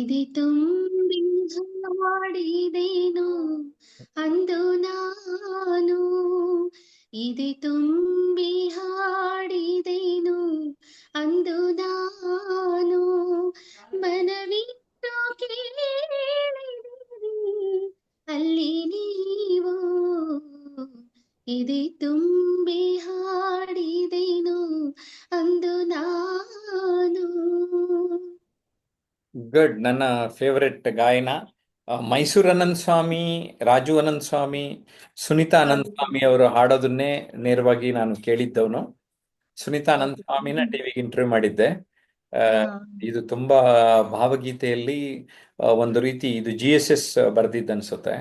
ಎದೆ ತುಂಬಿ ಹಾಡಿದೆನು ಅಂದು ನಾನು, ಎದೆ ತುಂಬಿ ಹಾಡಿದೆನು ಅಂದು ನಾನು, ಮನವಿಟ್ಟು ಕೇಳಿದಿರಿ ಅಲ್ಲಿ ನೀವು, ಎದೆ ತುಂಬಿ ಹಾಡಿದೆನು ಅಂದು ನಾನು. ಗುಡ್. ನನ್ನ ಫೇವರೆಟ್ ಗಾಯನ ಮೈಸೂರು ಅನಂತ ಸ್ವಾಮಿ, ರಾಜು ಅನಂತ ಸ್ವಾಮಿ, ಸುನೀತಾ ಅನಂತ ಸ್ವಾಮಿ ಅವರು ಹಾಡೋದನ್ನೇ ನೇರವಾಗಿ ನಾನು ಕೇಳಿದ್ದವನು. ಸುನೀತಾ ಅನಂತ ಸ್ವಾಮಿನ ಟಿವಿಗೆ ಇಂಟರ್ವ್ಯೂ ಮಾಡಿದ್ದೆ. ಇದು ತುಂಬಾ ಭಾವಗೀತೆಯಲ್ಲಿ ಒಂದು ರೀತಿ ಇದು GSS ಬರೆದಿದ್ದು ಅನ್ಸುತ್ತೆ.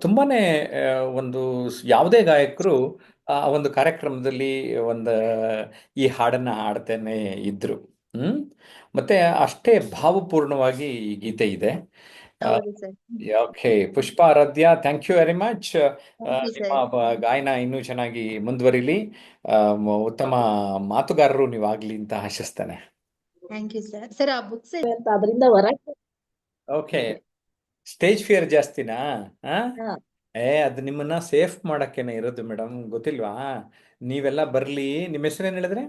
ತುಂಬಾನೇ ಒಂದು ಯಾವುದೇ ಗಾಯಕರು ಆ ಒಂದು ಕಾರ್ಯಕ್ರಮದಲ್ಲಿ ಈ ಹಾಡನ್ನ ಹಾಡ್ತಾನೆ ಇದ್ರು. ಮತ್ತೆ ಅಷ್ಟೇ ಭಾವಪೂರ್ಣವಾಗಿ ಈ ಗೀತೆ ಇದೆ. Okay, Pushpa Aradhya, thank you very much. ನಿಮ್ಮ ಗಾಯನ ಇನ್ನೂ ಚೆನ್ನಾಗಿ ಮುಂದುವರಿಲಿ, ಉತ್ತಮ ಮಾತುಗಾರರು ನೀವಾಗ್ಲಿ ಅಂತ ಆಶಿಸ್ತೇನೆ. ಅದರಿಂದ ಹೊರಗೆ ಓಕೆ, ಸ್ಟೇಜ್ ಫಿಯರ್ ಜಾಸ್ತಿನಾ? ಅದು ನಿಮ್ಮನ್ನ ಸೇಫ್ ಮಾಡಕ್ಕೇನೆ ಇರೋದು ಮೇಡಮ್, ಗೊತ್ತಿಲ್ವಾ? ನೀವೆಲ್ಲ ಬರ್ಲಿ. ನಿಮ್ಮ ಹೆಸರು ಏನ್ ಹೇಳಿದ್ರೆ?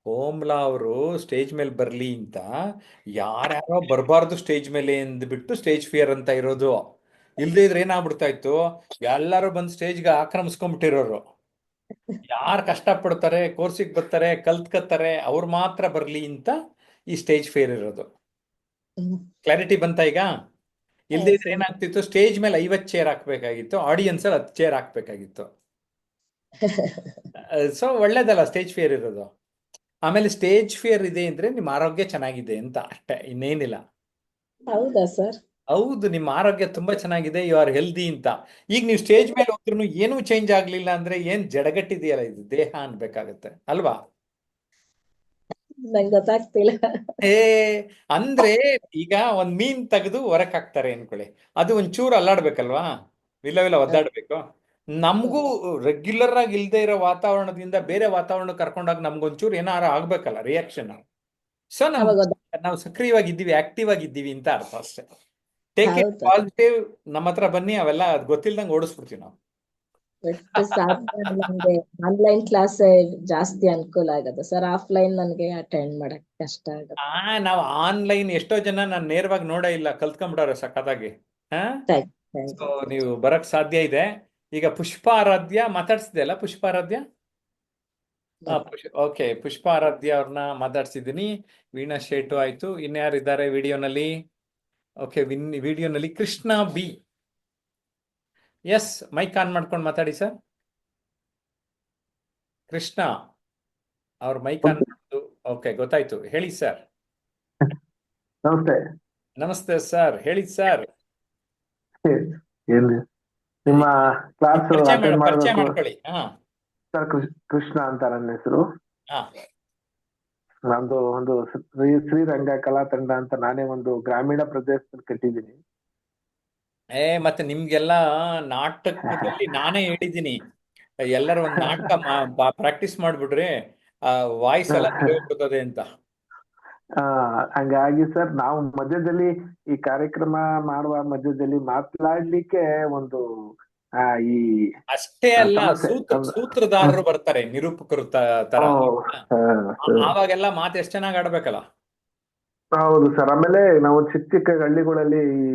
ಕೋಮಲಾ ಅವರು ಸ್ಟೇಜ್ ಮೇಲೆ ಬರ್ಲಿ ಅಂತ ಯಾರ್ಯಾರೋ ಬರಬಾರ್ದು ಸ್ಟೇಜ್ ಮೇಲೆ ಅಂದ್ಬಿಟ್ಟು ಸ್ಟೇಜ್ ಫಿಯರ್ ಅಂತ ಇರೋದು. ಇಲ್ದೇ ಇದ್ರೆ ಏನಾಗ್ಬಿಡ್ತಾ ಇತ್ತು, ಎಲ್ಲರೂ ಬಂದು ಸ್ಟೇಜ್ಗೆ ಆಕ್ರಮಿಸ್ಕೊಂಡ್ಬಿಟ್ಟಿರೋರು. ಯಾರು ಕಷ್ಟ ಪಡ್ತಾರೆ, ಕೋರ್ಸಿಗೆ ಬರ್ತಾರೆ, ಕಲ್ತ್ಕತ್ತಾರೆ, ಅವ್ರು ಮಾತ್ರ ಬರ್ಲಿ ಅಂತ ಈ ಸ್ಟೇಜ್ ಫಿಯರ್ ಇರೋದು. ಕ್ಲಾರಿಟಿ ಬಂತ ಈಗ? ಇಲ್ದೇ ಇದ್ರೆ ಏನಾಗ್ತಿತ್ತು, ಸ್ಟೇಜ್ ಮೇಲೆ 50 ಚೇರ್ ಹಾಕ್ಬೇಕಾಗಿತ್ತು, ಆಡಿಯನ್ಸ್ ಅಲ್ಲಿ 10 ಚೇರ್ ಹಾಕ್ಬೇಕಾಗಿತ್ತು. ಸೊ ಒಳ್ಳೇದಲ್ಲ ಸ್ಟೇಜ್ ಫಿಯರ್ ಇರೋದು. ಆಮೇಲೆ ಸ್ಟೇಜ್ ಫಿಯರ್ ಇದೆ ಅಂದ್ರೆ ನಿಮ್ಮ ಆರೋಗ್ಯ ಚೆನ್ನಾಗಿದೆ ಅಂತ ಅಷ್ಟೇ, ಇನ್ನೇನಿಲ್ಲ. ಹೌದಾ ಸರ್? ಹೌದು, ನಿಮ್ಮ ಆರೋಗ್ಯ ತುಂಬಾ ಚೆನ್ನಾಗಿದೆ, ಯು ಆರ್ ಹೆಲ್ದಿ ಅಂತ. ಈಗ ನೀವು ಸ್ಟೇಜ್ ಮೇಲೆ ಹೋದ್ರೂ ಏನೂ ಚೇಂಜ್ ಆಗ್ಲಿಲ್ಲ ಅಂದ್ರೆ ಏನ್ ಜಡಗಟ್ಟಿದೆಯಲ್ಲ ಇದು ದೇಹ ಅನ್ಬೇಕಾಗತ್ತೆ ಅಲ್ವಾ? ನಂಗೆ ಗೊತ್ತಾಗ್ತಿಲ್ಲ. ಅಂದ್ರೆ ಈಗ ಒಂದ್ ಮೀನ್ ತೆಗೆದು ಹೊರಕ್ ಹಾಕ್ತಾರೆ ಅನ್ಕೊಳ್ಳಿ, ಅದು ಒಂಚೂರು ಅಲ್ಲಾಡ್ಬೇಕಲ್ವಾ, ವಿಲ್ಲ ಒದ್ದಾಡ್ಬೇಕು. ನಮಗೂ ರೆಗ್ಯುಲರ್ ಆಗಿ ಇಲ್ದೇ ಇರೋ ವಾತಾವರಣದಿಂದ ಬೇರೆ ವಾತಾವರಣ ಕರ್ಕೊಂಡಾಗ ನಮ್ಗೊಂಚೂರು ಏನಾರ ಆಗ್ಬೇಕಲ್ಲ ರಿಯಾಕ್ಷನ್. ಸೊ ನಾವು ಸಕ್ರಿಯವಾಗಿದ್ದೀವಿ, ಆಕ್ಟಿವ್ ಆಗಿದ್ದೀವಿ ಅಂತ ಅರ್ಥ ಅಷ್ಟೇ. Take it positive. ನಮ್ಮ ಹತ್ರ ಬನ್ನಿ, ಅವೆಲ್ಲ ಗೊತ್ತಿಲ್ದಂಗೆ ಓಡಿಸ್ಬಿಡ್ತೀವಿ ನಾವು. ನನ್ಗೆ ಆನ್ಲೈನ್ ಕ್ಲಾಸ್ ಜಾಸ್ತಿ ಅನುಕೂಲ ಆಗತ್ತೆ ಸರ್, ಆಫ್ಲೈನ್ ನನ್ಗೆ ಅಟೆಂಡ್ ಮಾಡಕ್ ಕಷ್ಟ ಆಗುತ್ತೆ. ನಾವು ಆನ್ಲೈನ್ ಎಷ್ಟೋ ಜನ ನಾನು ನೇರವಾಗಿ ನೋಡೇ ಇಲ್ಲ, ಕಲ್ತ್ಕೊಂಡ್ಬಿಡೋರು ಸಖತ್ತಾಗಿ. ಸೊ ನೀವು ಬರಕ್ ಸಾಧ್ಯ ಇದೆ. ಈಗ ಪುಷ್ಪ ಆರಾಧ್ಯ ಮಾತಾಡ್ಸಿದೆ ಅಲ್ಲ, ಪುಷ್ಪ ಆರಾಧ್ಯ. ಓಕೆ, ಪುಷ್ಪ ಆರಾಧ್ಯ ಅವ್ರನ್ನ ಮಾತಾಡ್ಸಿದ್ದೀನಿ. ವೀಣಾ ಶೇಟು ಆಯ್ತು. ಇನ್ಯಾರಿದ್ದಾರೆ ವಿಡಿಯೋನಲ್ಲಿ? ಓಕೆ, ವಿಡಿಯೋನಲ್ಲಿ Krishna B. S, mic on ಮಾಡ್ಕೊಂಡು ಮಾತಾಡಿ ಸರ್. ಕೃಷ್ಣ ಅವ್ರ ಮೈಕ್ ಆನ್ ಮಾಡೋದು. ಓಕೆ, ಗೊತ್ತಾಯ್ತು, ಹೇಳಿ ಸರ್. ನಮಸ್ತೆ. ನಮಸ್ತೆ ಸರ್, ಹೇಳಿ ಸರ್. ನಿಮ್ಮ ಕ್ಲಾಸ್ ಪರಿಚಯ ಮಾಡ್ಕೊಳ್ಳಿ. ಸರ್, ಕೃಷ್ಣ ಅಂತ ನನ್ನ ಹೆಸರು. ನಂದು ಒಂದು ಶ್ರೀರಂಗ ಕಲಾ ತಂಡ ಅಂತ ನಾನೇ ಒಂದು ಗ್ರಾಮೀಣ ಪ್ರದೇಶದಲ್ಲಿ ಕಟ್ಟಿದ್ದೀನಿ. ಮತ್ತೆ ನಿಮ್ಗೆಲ್ಲ ನಾಟಕದಲ್ಲಿ ನಾನೇ ಹೇಳಿದ್ದೀನಿ, ಎಲ್ಲರೂ ಒಂದು ನಾಟಕ ಪ್ರಾಕ್ಟೀಸ್ ಮಾಡ್ಬಿಡ್ರಿ, ವಾಯ್ಸ್ ಎಲ್ಲ ಹೋಗ್ಬಿಡ್ತದೆ ಅಂತ. ಹಂಗಾಗಿ ಸರ್, ನಾವು ಮಧ್ಯದಲ್ಲಿ ಈ ಕಾರ್ಯಕ್ರಮ ಮಾಡುವ ಮಧ್ಯದಲ್ಲಿ ಮಾತನಾಡ್ಲಿಕ್ಕೆ ಒಂದು ಈ ಅಷ್ಟೇ ಅಲ್ಲ, ಸೂತ್ರಧಾರರು ಬರ್ತಾರೆ, ನಿರೂಪಕರು ತರ. ಆವಾಗೆಲ್ಲ ಮಾತು ಎಷ್ಟು ಚೆನ್ನಾಗಿ ಆಡ್ಬೇಕಲ್ಲ. ಹೌದು ಸರ್. ಆಮೇಲೆ ನಾವು ಚಿಕ್ಕ ಚಿಕ್ಕ ಹಳ್ಳಿಗಳಲ್ಲಿ ಈ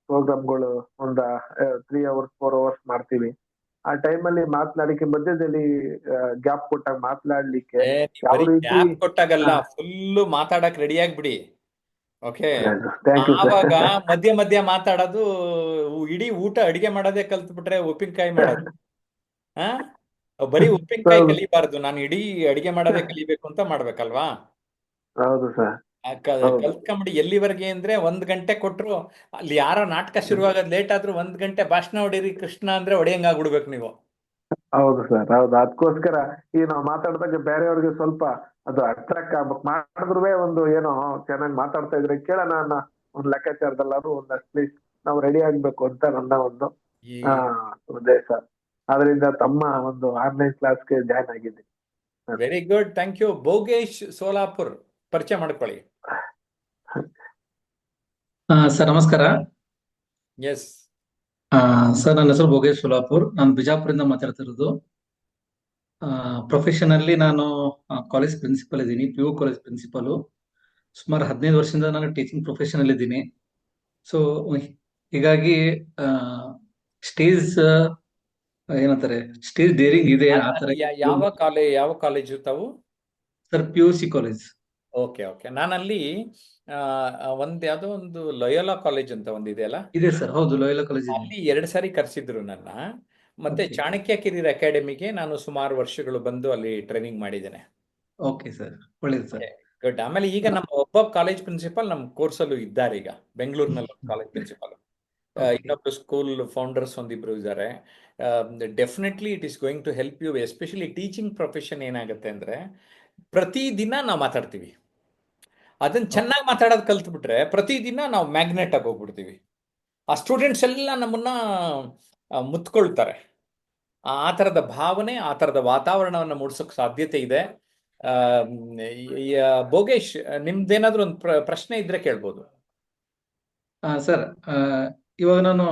ಪ್ರೋಗ್ರಾಮ್ಗಳು ಒಂದು 3 hours 4 hours ಮಾಡ್ತೀವಿ. ಆ ಟೈಮಲ್ಲಿ ಮಾತನಾಡಿಕೆ ಮಧ್ಯದಲ್ಲಿ ಗ್ಯಾಪ್ ಕೊಟ್ಟಾಗ ಮಾತನಾಡ್ಲಿಕ್ಕೆ ಗ್ಯಾಪ್ ಕೊಟ್ಟಾಗಲ್ಲ, ಫುಲ್ ಮಾತಾಡಕ್ ರೆಡಿ ಆಗ್ಬಿಡಿ. ಓಕೆ, ಆವಾಗ ಮಧ್ಯ ಮಧ್ಯ ಮಾತಾಡೋದು, ಇಡೀ ಊಟ ಅಡಿಗೆ ಮಾಡೋದೇ ಕಲ್ತ್ಬಿಟ್ರೆ ಉಪ್ಪಿನಕಾಯಿ ಮಾಡೋದು. ಬರೀ ಉಪ್ಪಿನಕಾಯಿ ಕಲಿಬಾರ್ದು, ನಾನು ಇಡೀ ಅಡಿಗೆ ಮಾಡೋದೇ ಕಲಿಬೇಕು ಅಂತ ಮಾಡ್ಬೇಕಲ್ವಾ? ಹೌದು ಸರ್. ಕಲ್ತ್ಕೊಂಬಿಡಿ. ಎಲ್ಲಿವರೆಗೆ ಅಂದ್ರೆ 1 ಗಂಟೆ ಕೊಟ್ರು, ಅಲ್ಲಿ ಯಾರೋ ನಾಟಕ ಶುರುವಾಗೋದ್ ಲೇಟ್ ಆದ್ರೂ 1 ಗಂಟೆ ಭಾಷಣ ಹೊಡೀರಿ ಕೃಷ್ಣ ಅಂದ್ರೆ ಹೊಡೆಯಂಗಾಗ್ಬಿಡ್ಬೇಕು ನೀವು. ಹೌದು ಸರ್, ಹೌದು. ಅದಕ್ಕೋಸ್ಕರ ಈ ನಾವು ಮಾತಾಡಿದಾಗ ಬೇರೆಯವ್ರಿಗೆ ಸ್ವಲ್ಪ ಅದು ಅಟ್ರಾಕ್ಟ್ ಆಗ್ಬೇಕು. ಮಾಡಿದ್ರು ಒಂದು ಏನೋ ಚೆನ್ನಾಗಿ ಮಾತಾಡ್ತಾ ಇದ್ರೆ ಕೇಳೋಣ ಅನ್ನೋ ಒಂದು ಲೆಕ್ಕಾಚಾರದಲ್ಲಾದ್ರೂ ಒಂದಷ್ಟು ನಾವು ರೆಡಿ ಆಗ್ಬೇಕು ಅಂತ ನನ್ನ ಒಂದು ಉದ್ದೇಶ. ಅದರಿಂದ ತಮ್ಮ ಒಂದು ಆನ್ಲೈನ್ ಕ್ಲಾಸ್ಗೆ ಜಾಯ್ನ್ ಆಗಿದ್ದೀನಿ. Very good, thank you. Bhogesh Solapur. ಪರಿಚಯ ಮಾಡ್ಕೊಳ್ಳಿ. ಸರ್ ನಮಸ್ಕಾರ. ಎಸ್. ಸರ್ ನನ್ನ ಹೆಸರು ಭೋಗೇಶ್ ಸೋಲಾಪುರ್. ನಾನು ಬಿಜಾಪುರದಿಂದ ಮಾತಾಡ್ತಿರೋದು. ಪ್ರೊಫೆಷನಲ್ಲಿ ನಾನು ಕಾಲೇಜ್ ಪ್ರಿನ್ಸಿಪಲ್ ಇದ್ದೀನಿ, PU ಕಾಲೇಜ್ ಪ್ರಿನ್ಸಿಪಲ್. ಸುಮಾರು 15 ವರ್ಷದಿಂದ ನಾನು ಟೀಚಿಂಗ್ ಪ್ರೊಫೆಷನ್ ಅಲ್ಲಿ ಇದ್ದೀನಿ. ಸೊ ಹೀಗಾಗಿ ಸ್ಟೇಜ್ ಏನಂತಾರೆ, ಸ್ಟೇಜ್ ಡೇರಿಂಗ್ ಇದೆ ಆ ತರ. ಯಾವ ಕಾಲೇಜು ತಾವು? Sir PUC college. Okay okay. ನಾನಲ್ಲಿ ಯಾವ್ದೋ ಒಂದು ಲಯೋಲಾ ಕಾಲೇಜ್ ಅಂತ ಒಂದಿದೆಯಲ್ಲ, ಇದೆ ಸರ್. ಹೌದು, ಲೋಯಲಾ ಕಾಲೇಜ್ ಇದೆ. ಅಲ್ಲಿ 2 ಸಾರಿ ಕರೆಸಿದ್ರು ನನ್ನ. ಮತ್ತೆ Okay. ಚಾಣಕ್ಯ ಕಿರಿಯರ್ ಅಕಾಡೆಮಿಗೆ ನಾನು ಸುಮಾರು ವರ್ಷಗಳು ಬಂದು ಅಲ್ಲಿ ಟ್ರೈನಿಂಗ್ ಮಾಡಿದ್ದೇನೆ. ಓಕೆ ಸರ್, ಒಳ್ಳೇದು ಸರ್. ಗುಡ್. ಆಮೇಲೆ ಈಗ ನಮ್ಮ ಒಬ್ಬ ಕಾಲೇಜ್ ಪ್ರಿನ್ಸಿಪಾಲ್ ನಮ್ಮ ಕೋರ್ಸಲ್ಲೂ ಇದ್ದಾರೆ. ಈಗ ಬೆಂಗಳೂರಿನಲ್ಲಿ ಕಾಲೇಜ್ ಪ್ರಿನ್ಸಿಪಾಲ್, Okay. ಇನ್ನೊಬ್ರು ಸ್ಕೂಲ್ ಫೌಂಡರ್ಸ್ ಒಂದಿಬ್ರು ಇದ್ದಾರೆ. Definitely it is going to help you. Especially teaching profession ಏನಾಗುತ್ತೆ ಅಂದ್ರೆ, ಪ್ರತಿದಿನ ನಾವು ಮಾತಾಡ್ತೀವಿ. ಅದನ್ನ ಚೆನ್ನಾಗಿ ಮಾತಾಡೋದು ಕಲ್ತ್ಬಿಟ್ರೆ ಪ್ರತಿದಿನ ನಾವು ಮ್ಯಾಗ್ನೆಟ್ ಆಗಿ ಹೋಗ್ಬಿಡ್ತೀವಿ. ಆ ಸ್ಟೂಡೆಂಟ್ಸ್ ಎಲ್ಲ ನಮ್ಮನ್ನ ಮುತ್ಕೊಳ್ತಾರೆ. ಆ ಥರದ ಭಾವನೆ, ಆ ಥರದ ವಾತಾವರಣವನ್ನು ಮೂಡಿಸೋಕೆ ಸಾಧ್ಯತೆ ಇದೆ. ಭೋಗೇಶ್, ನಿಮ್ದೇನಾದ್ರೂ ಒಂದು ಪ್ರಶ್ನೆ ಇದ್ರೆ ಕೇಳ್ಬೋದು. ಸರ್, ಇವಾಗ ನಾನು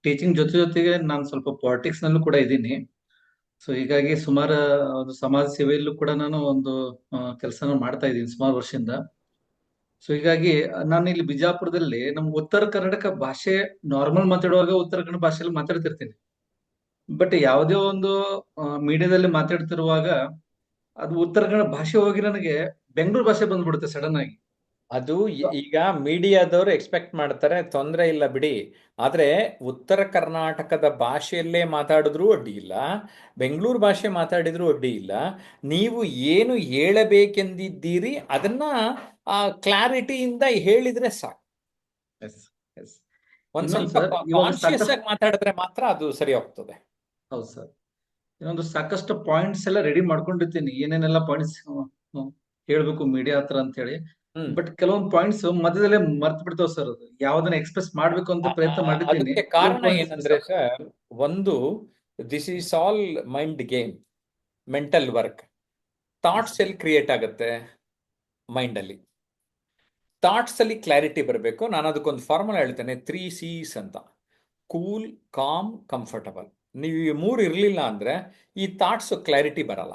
ಟೀಚಿಂಗ್ ಜೊತೆಗೆ ನಾನು ಸ್ವಲ್ಪ ಪಾಲಿಟಿಕ್ಸ್ ನಲ್ಲೂ ಕೂಡ ಇದ್ದೀನಿ. ಸೊ ಹೀಗಾಗಿ ಸುಮಾರು ಒಂದು ಸಮಾಜ ಸೇವೆಯಲ್ಲೂ ಕೂಡ ನಾನು ಒಂದು ಕೆಲಸನ ಮಾಡ್ತಾ ಇದ್ದೀನಿ ಸುಮಾರು ವರ್ಷದಿಂದ. ಸೊ ಹೀಗಾಗಿ ನಾನು ಇಲ್ಲಿ ಬಿಜಾಪುರದಲ್ಲಿ ನಮ್ಮ ಉತ್ತರ ಕರ್ನಾಟಕ ಭಾಷೆ ನಾರ್ಮಲ್ ಮಾತಾಡುವಾಗ ಉತ್ತರ ಕನ್ನಡ ಭಾಷೆಯಲ್ಲಿ ಮಾತಾಡ್ತಿರ್ತೀನಿ. ಬಟ್ ಯಾವುದೇ ಒಂದು ಮೀಡಿಯಾದಲ್ಲಿ ಮಾತಾಡ್ತಿರುವಾಗ ಅದು ಉತ್ತರ ಕನ್ನಡ ಭಾಷೆ ಹೋಗಿ ನನಗೆ ಬೆಂಗಳೂರು ಭಾಷೆ ಬಂದ್ಬಿಡುತ್ತೆ ಸಡನ್ ಆಗಿ. ಅದು ಈಗ ಮೀಡಿಯಾದವರು ಎಕ್ಸ್ಪೆಕ್ಟ್ ಮಾಡ್ತಾರೆ, ತೊಂದರೆ ಇಲ್ಲ ಬಿಡಿ. ಆದ್ರೆ ಉತ್ತರ ಕರ್ನಾಟಕದ ಭಾಷೆಯಲ್ಲೇ ಮಾತಾಡಿದ್ರೂ ಅಡ್ಡಿ ಇಲ್ಲ, ಬೆಂಗಳೂರು ಭಾಷೆ ಮಾತಾಡಿದ್ರೂ ಅಡ್ಡಿ ಇಲ್ಲ. ನೀವು ಏನು ಹೇಳಬೇಕೆಂದಿದ್ದೀರಿ ಅದನ್ನ ಕ್ಲಾರಿಟಿಯಿಂದ ಹೇಳಿದ್ರೆ ಸಾಕು. ಒಂದ್ ಇನ್ನೊಂದು ಸ್ವಲ್ಪ ಸರ್, ಇವಾಗ ಕಾನ್ಶಿಯಸ್ ಆಗಿ ಮಾತಾಡಿದ್ರೆ ಮಾತ್ರ ಅದು ಸರಿ ಹೋಗ್ತದೆ. ಹೌದು ಸರ್. ಇನ್ನೊಂದು ಸಾಕಷ್ಟು ಪಾಯಿಂಟ್ಸ್ ಎಲ್ಲ ರೆಡಿ ಮಾಡ್ಕೊಂಡಿರ್ತೀನಿ, ಏನೇನೆಲ್ಲ ಪಾಯಿಂಟ್ಸ್ ಹೇಳ್ಬೇಕು ಮೀಡಿಯಾ ಹತ್ರ ಅಂತ ಹೇಳಿ. ಬಟ್ ಕೆಲವೊಂದು ಪಾಯಿಂಟ್ಸ್ ಮಧ್ಯದಲ್ಲೇ ಮರ್ತು ಬಿಡ್ತಾವ ಸರ್. ಅದು ಯಾವ್ದನ್ನ ಎಕ್ಸ್ಪ್ರೆಸ್ ಮಾಡ್ಬೇಕು ಅಂತ ಪ್ರಯತ್ನ ಮಾಡಿದ್ದೀನಿ. ಅದಕ್ಕೆ ಕಾರಣ ಏನಂದ್ರೆ ಸರ್, ಒಂದು, this is all mind game, mental work. Thoughts ಎಲ್ಲಿ ಕ್ರಿಯೇಟ್ ಆಗುತ್ತೆ? ಮೈಂಡ್ ಅಲ್ಲಿ. ಥಾಟ್ಸ್ ಅಲ್ಲಿ ಕ್ಲಾರಿಟಿ ಬರಬೇಕು. ನಾನು ಅದಕ್ಕೊಂದು ಫಾರ್ಮುಲಾ ಹೇಳ್ತೇನೆ, 3 C's ಅಂತ: ಕೂಲ್, ಕಾಮ್, ಕಂಫರ್ಟಬಲ್. ನೀವು ಈ 3 ಇರಲಿಲ್ಲ ಅಂದ್ರೆ ಈ ಥಾಟ್ಸ್ ಕ್ಲಾರಿಟಿ ಬರಲ್ಲ.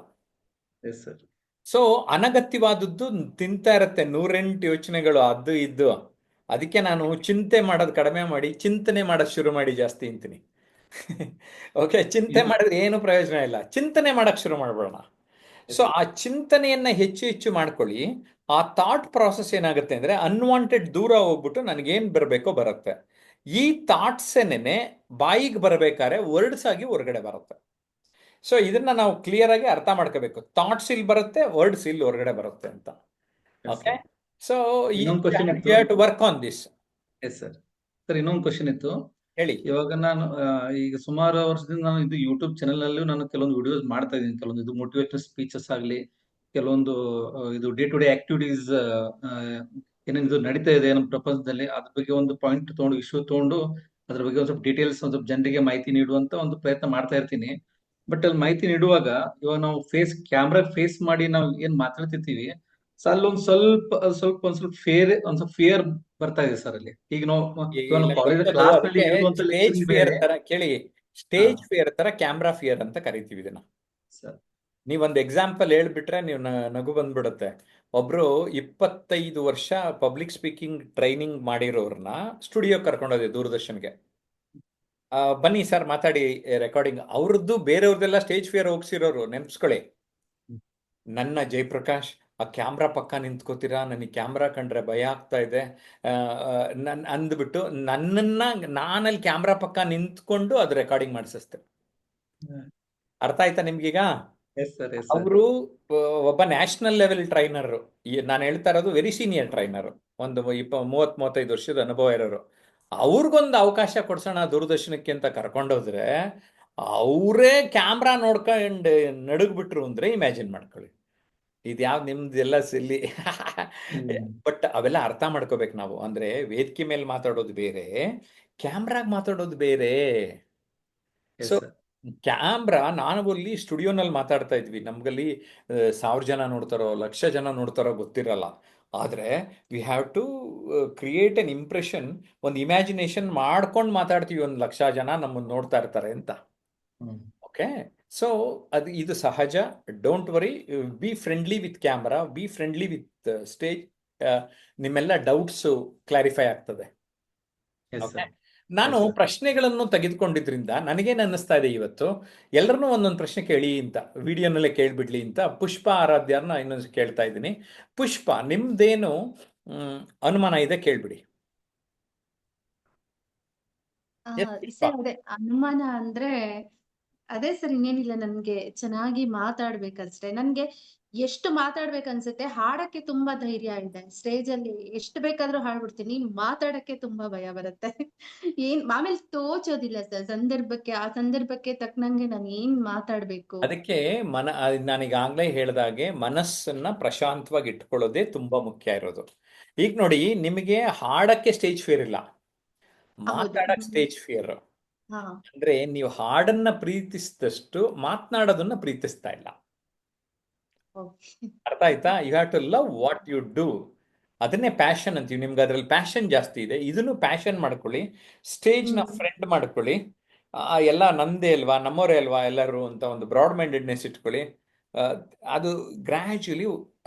ಸೊ ಅನಗತ್ಯವಾದದ್ದು ತಿಂತಾ ಇರತ್ತೆ, 108 ಯೋಚನೆಗಳು, ಅದು ಇದ್ದು. ಅದಕ್ಕೆ ನಾನು ಚಿಂತೆ ಮಾಡೋದು ಕಡಿಮೆ ಮಾಡಿ ಚಿಂತನೆ ಮಾಡೋದು ಶುರು ಮಾಡಿ ಜಾಸ್ತಿ ಅಂತೀನಿ. ಓಕೆ, ಚಿಂತೆ ಮಾಡಿದ್ರೆ ಏನು ಪ್ರಯೋಜನ ಇಲ್ಲ, ಚಿಂತನೆ ಮಾಡಕ್ ಶುರು ಮಾಡ್ಬಿಡೋಣ. ಸೊ ಆ ಚಿಂತನೆಯನ್ನ ಹೆಚ್ಚು ಹೆಚ್ಚು ಮಾಡ್ಕೊಳ್ಳಿ. ಆ ಥಾಟ್ ಪ್ರಾಸೆಸ್ ಏನಾಗುತ್ತೆ ಅಂದ್ರೆ, ಅನ್ವಾಂಟೆಡ್ ದೂರ ಹೋಗ್ಬಿಟ್ಟು ನನಗೇನ್ ಬರಬೇಕೋ ಬರುತ್ತೆ. ಈ ಥಾಟ್ಸೇನೆ ಬಾಯಿಗೆ ಬರಬೇಕಾದ್ರೆ ವರ್ಡ್ಸ್ ಆಗಿ ಹೊರಗಡೆ ಬರುತ್ತೆ. ಸೊ ಇದನ್ನ ನಾವು ಕ್ಲಿಯರ್ ಆಗಿ ಅರ್ಥ ಮಾಡ್ಕೋಬೇಕು. ಥಾಟ್ಸ್ ಇಲ್ಲಿ ಬರುತ್ತೆ, ವರ್ಡ್ಸ್ ಇಲ್ಲಿ ಹೊರಗಡೆ ಬರುತ್ತೆ ಅಂತ. Okay, so to work on this. Yes sir. Sir, ಇನ್ನೊಂದು ಕ್ವಶನ್ ಇತ್ತು. ಹೇಳಿ. ಇವಾಗ ನಾನು ಈಗ ಸುಮಾರು ವರ್ಷದಿಂದ ನಾನು ಇದು ಯೂಟ್ಯೂಬ್ ಚಾನೆಲ್ ನಲ್ಲೂ ನಾನು ಕೆಲವೊಂದು ವಿಡಿಯೋಸ್ ಮಾಡ್ತಾ ಇದ್ದೀನಿ. ಕೆಲವೊಂದು ಇದು ಮೋಟಿವೇಶನಲ್ ಸ್ಪೀಚಸ್ ಆಗಲಿ, ಕೆಲವೊಂದು ಇದು ಡೇ ಟು ಡೇ ಆಕ್ಟಿವಿಟೀಸ್ ಏನೇನು ಇದು ನಡೀತಾ ಇದೆ ನಮ್ಮ ಪ್ರಪಂಚದಲ್ಲಿ, ಅದ್ರ ಬಗ್ಗೆ ಒಂದು ಪಾಯಿಂಟ್ ತಗೊಂಡು, ಇಶ್ಯೂ ತಗೊಂಡು ಅದ್ರ ಬಗ್ಗೆ ಒಂದು ಸ್ವಲ್ಪ ಡೀಟೇಲ್ಸ್, ಒಂದು ಸ್ವಲ್ಪ ಜನರಿಗೆ ಮಾಹಿತಿ ನೀಡುವಂತ ಒಂದು ಪ್ರಯತ್ನ ಮಾಡ್ತಾ ಇರ್ತೀನಿ. ಬಟ್ ಅಲ್ಲಿ ಮಾಹಿತಿ ನೀಡುವಾಗ ಇವಾಗ ನಾವು ಕ್ಯಾಮ್ರಾ ಫೇಸ್ ಮಾಡಿ ನಾವು ಏನ್ ಮಾತಾಡ್ತಿರ್ತೀವಿ, ಸೊ ಅಲ್ಲೊಂದ್ ಸ್ವಲ್ಪ ಫಿಯರ್ ಬರ್ತಾ ಇದೆ ಸರ್ ಅಲ್ಲಿ. ಈಗ ನಾವು ಕಾಲೇಜ್ ಕ್ಲಾಸ್ ನಲ್ಲಿ ಸ್ಟೇಜ್ ಫಿಯರ್ ತರ ಕೇಳಿ, ಸ್ಟೇಜ್ ಫಿಯರ್ ತರ ಕ್ಯಾಮ್ರಾ ಫಿಯರ್ ಅಂತ ಕರಿತೀವಿ ಇದನ್ನ. ನೀವೊಂದು ಎಕ್ಸಾಂಪಲ್ ಹೇಳ್ಬಿಟ್ರೆ ನೀವು ನಗು ಬಂದ್ಬಿಡುತ್ತೆ. ಒಬ್ರು 25 ವರ್ಷ ಪಬ್ಲಿಕ್ ಸ್ಪೀಕಿಂಗ್ ಟ್ರೈನಿಂಗ್ ಮಾಡಿರೋರ್ನ ಸ್ಟುಡಿಯೋ ಕರ್ಕೊಂಡೋದೆ ದೂರದರ್ಶನ್ಗೆ. ಬನ್ನಿ ಸರ್ ಮಾತಾಡಿ ರೆಕಾರ್ಡಿಂಗ್. ಅವ್ರದ್ದು ಬೇರೆಯವ್ರದ್ದೆಲ್ಲ ಸ್ಟೇಜ್ ಫಿಯರ್ ಹೋಗ್ಸಿರೋರು, ನೆನ್ಪಿಸ್ಕೊಳ್ಳಿ. ನನ್ನ ಜಯಪ್ರಕಾಶ್, ಆ ಕ್ಯಾಮ್ರಾ ಪಕ್ಕ ನಿಂತ್ಕೋತೀರಾ, ನನಗೆ ಕ್ಯಾಮ್ರಾ ಕಂಡ್ರೆ ಭಯ ಆಗ್ತಾ ಇದೆ ಅಂದ್ಬಿಟ್ಟು ನಾನಲ್ಲಿ ಕ್ಯಾಮ್ರಾ ಪಕ್ಕ ನಿಂತ್ಕೊಂಡು ಅದು ರೆಕಾರ್ಡಿಂಗ್ ಮಾಡಿಸಿಸ್ತೆ. ಅರ್ಥ ಆಯ್ತಾ ನಿಮ್ಗೀಗ? ಅವರು ಒಬ್ಬ ನ್ಯಾಷನಲ್ ಲೆವೆಲ್ ಟ್ರೈನರ್. ನಾನು ಹೇಳ್ತಾ ಇರೋದು ವೆರಿ ಸೀನಿಯರ್ ಟ್ರೈನರ್, ಒಂದು 30-35 ವರ್ಷದ ಅನುಭವ ಇರೋರು. ಅವ್ರಿಗೊಂದು ಅವಕಾಶ ಕೊಡ್ಸೋಣ ದೂರದರ್ಶನಕ್ಕೆ ಅಂತ ಕರ್ಕೊಂಡೋದ್ರೆ ಅವರೇ ಕ್ಯಾಮ್ರಾ ನೋಡ್ಕೊಂಡು ನಡುಗ್ಬಿಟ್ರು ಅಂದ್ರೆ ಇಮ್ಯಾಜಿನ್ ಮಾಡ್ಕೊಳ್ಳಿ. ಇದ್ಯಾವ್ ನಿಮ್ದೆಲ್ಲ ಸಿಲ್ಲಿ. ಬಟ್ ಅವೆಲ್ಲ ಅರ್ಥ ಮಾಡ್ಕೋಬೇಕು ನಾವು. ಅಂದ್ರೆ ವೇದಿಕೆ ಮೇಲೆ ಮಾತಾಡೋದು ಬೇರೆ, ಕ್ಯಾಮ್ರಾಗ್ ಮಾತಾಡೋದು ಬೇರೆ. ಸೊ ಕ್ಯಾಮ್ರಾ, ನಾನು ಅಲ್ಲಿ ಸ್ಟುಡಿಯೋನಲ್ಲಿ ಮಾತಾಡ್ತಾ ಇದ್ವಿ, ನಮ್ಗಲ್ಲಿ 1000 ಜನ ನೋಡ್ತಾರೋ 1,00,000 ಜನ ನೋಡ್ತಾರೋ ಗೊತ್ತಿರಲ್ಲ. ಆದರೆ we have to create an impression, ಒಂದು ಇಮ್ಯಾಜಿನೇಷನ್ ಮಾಡ್ಕೊಂಡು ಮಾತಾಡ್ತೀವಿ, 1,00,000 ಜನ ನಮ್ಮನ್ನು ನೋಡ್ತಾ ಇರ್ತಾರೆ ಅಂತ. ಓಕೆ, ಸೊ ಇದು ಸಹಜ. Don't worry, B friendly with camera, B friendly with stage. ನಿಮ್ಮೆಲ್ಲ ಡೌಟ್ಸು ಕ್ಲಾರಿಫೈ ಆಗ್ತದೆ. Yes okay, sir. ನಾನು Yes, sir. ಪ್ರಶ್ನೆಗಳನ್ನು ತೆಗೆದುಕೊಂಡಿದ್ರಿಂದ ನನಗೇನು ಅನ್ನಿಸ್ತಾ ಇದೆ, ಇವತ್ತು ಎಲ್ಲರನ್ನೂ ಒಂದೊಂದು ಪ್ರಶ್ನೆ ಕೇಳಿ ಅಂತ, ವಿಡಿಯೋನಲ್ಲೇ ಕೇಳಿಬಿಡ್ಲಿ ಅಂತ ಪುಷ್ಪ ಆರಾಧ್ಯರನ್ನ ಇನ್ನೊಂದು ಕೇಳ್ತಾ ಇದ್ದೀನಿ. ಪುಷ್ಪ, ನಿಮ್ದೇನು ಅನುಮಾನ ಇದೆ ಕೇಳ್ಬಿಡಿ. ಎಸ್ ಪುಷ್ಪ. ಸರ್ ಅದೇ ಅನುಮಾನ ಅಂದ್ರೆ ಅದೇ ಸರ್, ಇನ್ನೇನಿಲ್ಲ, ನನ್ಗೆ ಚೆನ್ನಾಗಿ ಮಾತಾಡ್ಬೇಕಷ್ಟೇ. ನನ್ಗೆ ಎಷ್ಟು ಮಾತಾಡ್ಬೇಕನ್ಸುತ್ತೆ. ಹಾಡಕ್ಕೆ ತುಂಬಾ ಧೈರ್ಯ ಇದೆ, ಸ್ಟೇಜ್ ಅಲ್ಲಿ ಎಷ್ಟು ಬೇಕಾದ್ರೂ ಹಾಡ್ಬಿಡ್ತೀನಿ. ಮಾತಾಡಕ್ಕೆ ತುಂಬಾ ಭಯ ಬರುತ್ತೆ. ಆಮೇಲೆ ತೋಚೋದಿಲ್ಲ ಸರ್, ಆ ಸಂದರ್ಭಕ್ಕೆ ತಕ್ಕನಂಗೆ ನಾನು ಏನ್ ಮಾತಾಡ್ಬೇಕು. ಅದಕ್ಕೆ ನಾನೀಗಾಗಲೇ ಹೇಳ್ದಾಗೆ ಮನಸ್ಸನ್ನ ಪ್ರಶಾಂತವಾಗಿ ಇಟ್ಕೊಳ್ಳೋದೇ ತುಂಬಾ ಮುಖ್ಯ ಇರೋದು. ಈಗ ನೋಡಿ, ನಿಮಗೆ ಹಾಡಕ್ಕೆ ಸ್ಟೇಜ್ ಫಿಯರ್ ಇಲ್ಲ, ಹೌದು. ಮಾತಾಡಕ್ ಸ್ಟೇಜ್ ಫಿಯರ್. ಹಾ ಅಂದ್ರೆ ನೀವು ಹಾಡನ್ನ ಪ್ರೀತಿಸಿದಷ್ಟು ಮಾತನಾಡೋದನ್ನ ಪ್ರೀತಿಸ್ತಾ ಇಲ್ಲ. ಓಕೆ. ಅರ್ಥ ಆಯ್ತಾ? You have to love what you do. ಅದನ್ನೇ ಪ್ಯಾಷನ್ ಅಂತೀವಿ. ನಿಮ್ಗೆ ಅದ್ರಲ್ಲಿ ಪ್ಯಾಷನ್ ಜಾಸ್ತಿ ಇದೆ, ಇದನ್ನು ಪ್ಯಾಷನ್ ಮಾಡ್ಕೊಳ್ಳಿ. ಸ್ಟೇಜ್ನ ಫ್ರೆಂಡ್ ಮಾಡ್ಕೊಳ್ಳಿ. ಎಲ್ಲ ನಂದೇ ಅಲ್ವಾ, ನಮ್ಮವರೇ ಅಲ್ವಾ ಎಲ್ಲರೂ ಅಂತ ಒಂದು ಬ್ರಾಡ್ ಮೈಂಡೆಡ್ನೆಸ್ ಇಟ್ಕೊಳ್ಳಿ. ಅದು ಗ್ರ್ಯಾಜುಲಿ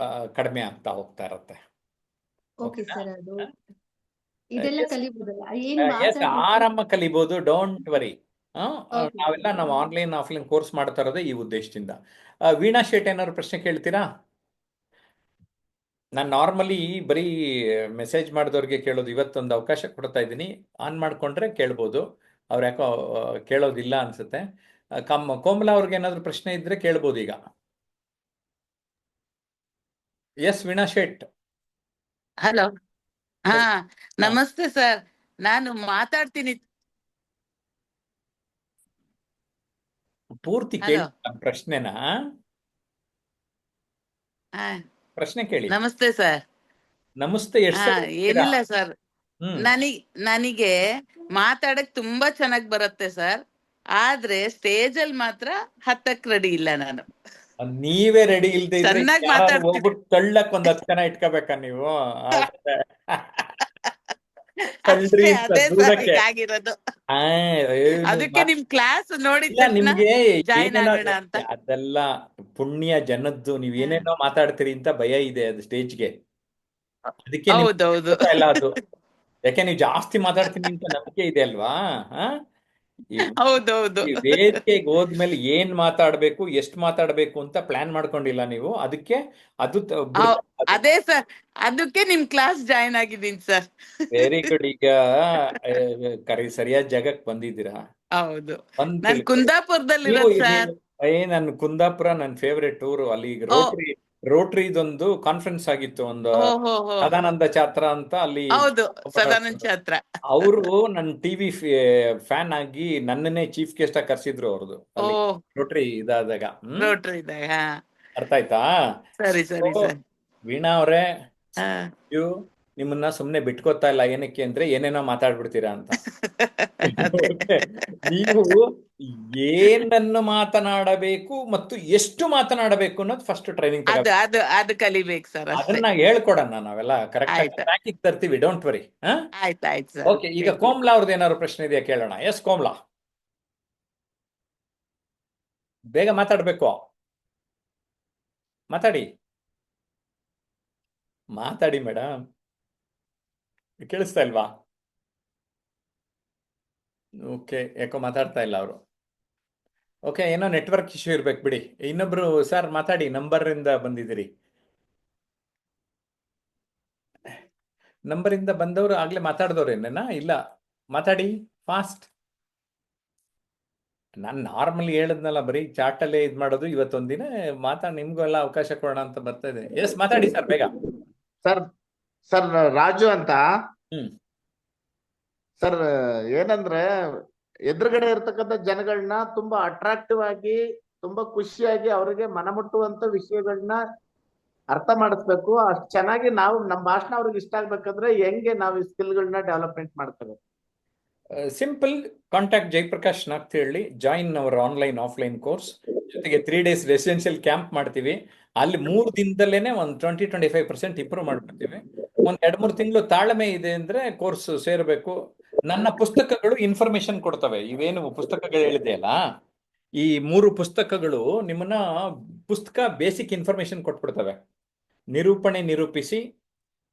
ಕಡಿಮೆ ಆಗ್ತಾ ಹೋಗ್ತಾ ಇರುತ್ತೆ. ಓಕೆ ಓಕೆನಾ? ಸರ್, ಅದು ಇದೆಲ್ಲ Yes. ಕಲಿಬೋದಲ್ಲ, ಏನ್ ಎಸ್, ಮಾತಾಡ್ಬೇಕು. ಆರಾಮ ಕಲಿಬಹುದು. Don't worry. Okay. ನಾವು ಆನ್ಲೈನ್ ಆಫ್ಲೈನ್ ಕೋರ್ಸ್ ಮಾಡ್ತಾ ಇರೋದೇ ಈ ಉದ್ದೇಶದಿಂದ. ವೀಣಾ ಶೇಟ್ ಏನಾದ್ರು ಪ್ರಶ್ನೆ ಕೇಳ್ತೀರಾ? ನಾನು ನಾರ್ಮಲಿ ಬರೀ ಮೆಸೇಜ್ ಮಾಡಿದವ್ರಿಗೆ ಕೇಳೋದು, ಇವತ್ತೊಂದು ಅವಕಾಶ ಕೊಡ್ತಾ ಇದ್ದೀನಿ. ಆನ್ ಮಾಡ್ಕೊಂಡ್ರೆ ಕೇಳ್ಬೋದು. ಅವ್ರು ಯಾಕೋ ಕೇಳೋದಿಲ್ಲ ಅನ್ಸುತ್ತೆ. ಕೋಮಲ ಅವ್ರಿಗೆ ಏನಾದ್ರು ಪ್ರಶ್ನೆ ಇದ್ರೆ ಕೇಳ್ಬೋದು ಈಗ. ಎಸ್ ವೀಣಾ ಶೇಟ್. ಹಲೋ. ಹಾ, ನಮಸ್ತೆ ಸರ್. ನಾನು ಮಾತಾಡ್ತೀನಿ. ಪೂರ್ತಿ ಹಲೋ. ಕೇಳಿ ಪ್ರಶ್ನೆನಾ? ಹಾ, ಪ್ರಶ್ನೆ ಕೇಳಿ. ನಮಸ್ತೆ ಸರ್. ನಮಸ್ತೆ. ಎಷ್ಟು ಹಾ, ಸಲ ಹೇಳ್ತೀರಾ? ಏನಿಲ್ಲ ಸರ್, ನನಗೆ ಮಾತಾಡಕ್ ತುಂಬಾ ಚೆನ್ನಾಗ್ ಬರುತ್ತೆ ಸರ್. ಆದ್ರೆ ಸ್ಟೇಜ್ ಅಲ್ಲಿ ಮಾತ್ರ ಹತ್ತಕ್ ರೆಡಿ ಇಲ್ಲ ನಾನು. ನೀವೇ ರೆಡಿ ಇಲ್ದೇ ಇದ್ರೆ ಚೆನ್ನಾಗ್ ಯಾರು ಮಾತಾಡ್ತೀನಿ. ಹೋಗ್ಬಿಟ್ಟು ತಳ್ಳಕ್ 10 ಜನ ಇಟ್ಕೋಬೇಕಾ ನೀವು? ತಳ್ಳ್ರಿ ಅಷ್ಟೇ, ಅಂತ ಅದೇ ಸರ್ ದೂರಕ್ಕೆ. ಹೀಗಾಗಿರೋದು. ಆ, ಅದಕ್ಕೆ ನಿಮ್ ಕ್ಲಾಸ್ ನೋಡಿದ ಇಲ್ಲ, ತಕ್ಷಣ ನಿಮ್ಗೆ ಜಾಯಿನ್ ಏನೇನೋ ಆಗೋಣ ಅಂತ. ಅದೆಲ್ಲ ಪುಣ್ಯ ಜನದ್ದು. ನೀವ್ ಏನೇನೋ ಮಾತಾಡ್ತೀರಿ ಅಂತ ಭಯ ಇದೆ ಅದು ಸ್ಟೇಜ್ಗೆ. ಅದಕ್ಕೆ ನಿಮ್ಗೆ ಹೌದೌದು. ಗೊತ್ತಾ ಇಲ್ಲ ಅದು. ಯಾಕೆ ನೀವು ಜಾಸ್ತಿ ಮಾತಾಡ್ತೀನಿ ಅಂತ ನಂಬಿಕೆ ಇದೆ ಅಲ್ವಾ? ಹೌದೌದು. ಈ ವೇದಿಕೆಗೆ ಹೋದ್ಮೇಲೆ ಏನ್ ಮಾತಾಡ್ಬೇಕು, ಎಷ್ಟು ಮಾತಾಡ್ಬೇಕು ಅಂತ ಪ್ಲಾನ್ ಮಾಡ್ಕೊಂಡಿಲ್ಲ ನೀವು. ಅದಕ್ಕೆ ಅದು ಅದೇ ಸರ್, ಅದಕ್ಕೆ ನಿಮ್ ಕ್ಲಾಸ್ ಜಾಯಿನ್ ಆಗಿದ್ದೀನಿ ಸರ್. Very good. ಈಗ ಸರಿಯಾದ ಜಾಗಕ್ಕೆ ಬಂದಿದ್ದೀರಾ. ಹೌದು, ಒಂದ್ ನಾನ್ ತಿಳ್ಕೊಳ್ಳಿ. ಕುಂದಾಪುರದಲ್ಲಿ ನೀವು ಇರೋದು ಸರ್. ನನ್ ಕುಂದಾಪುರ ನನ್ನ ಫೇವ್ರೆಟ್ ಊರು. ಅಲ್ಲಿ ಈಗ ರೋಟ್ರಿದೊಂದು ಕಾನ್ಫರೆನ್ಸ್ ಆಗಿತ್ತು, ಒಂದು ಓಹೋ. ಸದಾನಂದ ಛಾತ್ರ ಅಂತ. ಅಲ್ಲಿ ಹೌದು, ಸದಾನಂದ ಛಾತ್ರ. ಅವರು ನನ್ನ ಟಿವಿ ಫ್ಯಾನ್ ಆಗಿ ನನ್ನನ್ನೇ ಚೀಫ್ ಗೆಸ್ಟ್ ಆಗಿ ಕರ್ಸಿದ್ರು ಅವ್ರದ್ದು, ಓ, ಅಲ್ಲಿ ರೋಟ್ರಿ ಇದಾದಾಗ. ರೋಟ್ರಿ ಇದ್ದಾಗ. ಹಾ, ಅರ್ಥ ಆಯ್ತಾ? ಸರಿ ಸರಿ So, ಸರ್. ವೀಣಾ ಅವರೇ, ಹಾ. ನಿಮ್ಮನ್ನ ಸುಮ್ನೆ ಬಿಟ್ಕೋತಾ ಇಲ್ಲ. ಏನಕ್ಕೆ ಅಂದ್ರೆ ಏನೇನೋ ಮಾತಾಡ್ಬಿಡ್ತೀರಾ ಅಂತ. Okay. ನೀವು ಏನನ್ನು ಮಾತನಾಡಬೇಕು ಮತ್ತು ಎಷ್ಟು ಮಾತನಾಡಬೇಕು ಅನ್ನೋದು ಫಸ್ಟ್ ಟ್ರೈನಿಂಗ್ ಅದು ಕಲಿಬೇಕು ಸರ್. ಅದನ್ನ ಹೇಳ್ಕೊಡೋಣ ನಾವೆಲ್ಲ ಕರೆಕ್ಟ್ ಆಗಿ ಆಯ್ತು. ಟ್ರ್ಯಾಕಿಗೆ ತರ್ತೀವಿ. Don't worry. ಆಯ್ತಾಯ್ತು ಸರ್. ಓಕೆ, ಈಗ ಕೋಮ್ಲಾ ಅವ್ರದ್ದು ಏನಾದ್ರು ಪ್ರಶ್ನೆ ಇದೆಯಾ ಕೇಳೋಣ. ಎಸ್ ಕೋಮ್ಲಾ, ಬೇಗ ಮಾತಾಡ್ಬೇಕು. ಮಾತಾಡಿ ಮೇಡಮ್. ಕೇಳಿಸ್ತಾ ಇಲ್ವಾ? ಓಕೆ, ಯಾಕೋ ಮಾತಾಡ್ತಾ ಇಲ್ಲ ಅವರು. ಓಕೆ, ಏನೋ ನೆಟ್ವರ್ಕ್ ಇಶ್ಯೂ ಇರ್ಬೇಕು ಬಿಡಿ. ಇನ್ನೊಬ್ರು ಸರ್ ಮಾತಾಡಿ, ನಂಬರಿಂದ ಬಂದಿದ್ದೀರಿ. ನಂಬರಿಂದ ಬಂದವರು ಆಗ್ಲೇ ಮಾತಾಡ್ದವ್ರೇನೇನಾ? ಇಲ್ಲ, ಮಾತಾಡಿ ಫಾಸ್ಟ್. ನಾನು ನಾರ್ಮಲಿ ಹೇಳಿದ್ನಲ್ಲ, ಬರೀ ಚಾಟಲ್ಲೇ ಇದು ಮಾಡೋದು. ಇವತ್ತೊಂದಿನ ನಿಮ್ಗೂ ಎಲ್ಲ ಅವಕಾಶ ಕೊಡೋಣ ಅಂತ ಬರ್ತಾ ಇದೆ. ಎಸ್, ಮಾತಾಡಿ ಸರ್ ಬೇಗ. ಸರ್ ರಾಜು ಅಂತ. ಸರ್, ಏನಂದ್ರೆ ಎದುರುಗಡೆ ಇರ್ತಕ್ಕಂಥ ಜನಗಳನ್ನ ತುಂಬಾ ಅಟ್ರಾಕ್ಟಿವ್ ಆಗಿ, ತುಂಬಾ ಖುಷಿಯಾಗಿ, ಅವರಿಗೆ ಮನಮುಟ್ಟುವಂತ ವಿಷಯಗಳನ್ನ ಅರ್ಥ ಮಾಡಿಸ್ಬೇಕು. ಅಷ್ಟು ಚೆನ್ನಾಗಿ ನಾವು ನಮ್ಮ ಭಾಷಣ ಅವ್ರಿಗೆ ಇಷ್ಟ ಆಗ್ಬೇಕಂದ್ರೆ ಹೆಂಗೆ ನಾವು ಈ ಸ್ಕಿಲ್ಗಳನ್ನ ಡೆವಲಪ್ಮೆಂಟ್ ಮಾಡ್ತೇವೆ? Simple. Contact Jayaprakash Nagathihalli. Join our online offline course. ಜೊತೆಗೆ 3 days ರೆಸಿಡೆನ್ಷಿಯಲ್ ಕ್ಯಾಂಪ್ ಮಾಡ್ತೀವಿ. ಅಲ್ಲಿ 3 ದಿನದಲ್ಲೇನೆ ಒಂದು 20-25% ಇಂಪ್ರೂವ್ ಮಾಡ್ಬಿಡ್ತೀವಿ. ಒಂದ್ 2-3 ತಿಂಗಳು ತಾಳ್ಮೆ ಇದೆ ಅಂದ್ರೆ ಕೋರ್ಸ್ ಸೇರ್ಬೇಕು. ನನ್ನ ಪುಸ್ತಕಗಳು ಇನ್ಫಾರ್ಮೇಶನ್ ಕೊಡ್ತವೆ. ಇವೇನು ಪುಸ್ತಕಗಳು ಹೇಳಿದೆಯಲ್ಲ, ಈ 3 ಪುಸ್ತಕಗಳು ನಿಮ್ಮನ್ನ ಪುಸ್ತಕ ಬೇಸಿಕ್ ಇನ್ಫಾರ್ಮೇಶನ್ ಕೊಟ್ಬಿಡ್ತವೆ. ನಿರೂಪಣೆ ನಿರೂಪಿಸಿ,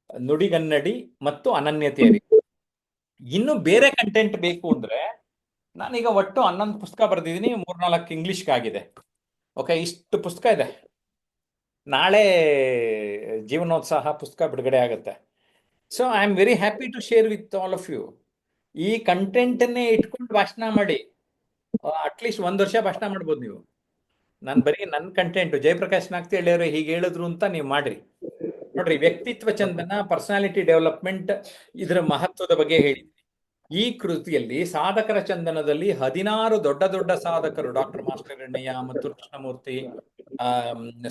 ನುಡಿಗನ್ನಡಿ ಮತ್ತು ಅನನ್ಯತೆಯ ಅರಿವು. ಇನ್ನು ಬೇರೆ ಕಂಟೆಂಟ್ ಬೇಕು ಅಂದ್ರೆ ನಾನೀಗ ಒಟ್ಟು 11 ಪುಸ್ತಕ ಬರೆದಿದ್ದೀನಿ, 3-4 ಇಂಗ್ಲಿಷ್ಗಾಗಿದೆ. ಓಕೆ, ಇಷ್ಟು ಪುಸ್ತಕ ಇದೆ. ನಾಳೆ ಜೀವನೋತ್ಸಾಹ ಪುಸ್ತಕ ಬಿಡುಗಡೆ ಆಗುತ್ತೆ. So I am very happy to share with all of you. ಈ ಕಂಟೆಂಟನ್ನೇ ಇಟ್ಕೊಂಡು ಭಾಷಣ ಮಾಡಿ ಅಟ್ಲೀಸ್ಟ್ 1 ವರ್ಷ ಭಾಷಣ ಮಾಡ್ಬೋದು ನೀವು. ನಾನು ಬರೀ ನನ್ನ ಕಂಟೆಂಟ್ ಜಯಪ್ರಕಾಶ್ ನಾಗ್ತಿ ಹೇಳಿದ್ರೆ ಹೀಗೆ ಹೇಳಿದ್ರು ಅಂತ ನೀವು ಮಾಡ್ರಿ. ನೋಡ್ರಿ, ವ್ಯಕ್ತಿತ್ವ ಚಂದನ, ಪರ್ಸನಾಲಿಟಿ ಡೆವಲಪ್ಮೆಂಟ್, ಇದರ ಮಹತ್ವದ ಬಗ್ಗೆ ಹೇಳಿದ್ವಿ. ಈ ಕೃತಿಯಲ್ಲಿ ಸಾಧಕರ ಚಂದನದಲ್ಲಿ 16 ದೊಡ್ಡ ದೊಡ್ಡ ಸಾಧಕರು, ಡಾಕ್ಟರ್ ಮಾಸ್ಟರ್ ಹಿರಣ್ಣಯ್ಯ, ಮತ್ತೂರು ಕೃಷ್ಣಮೂರ್ತಿ,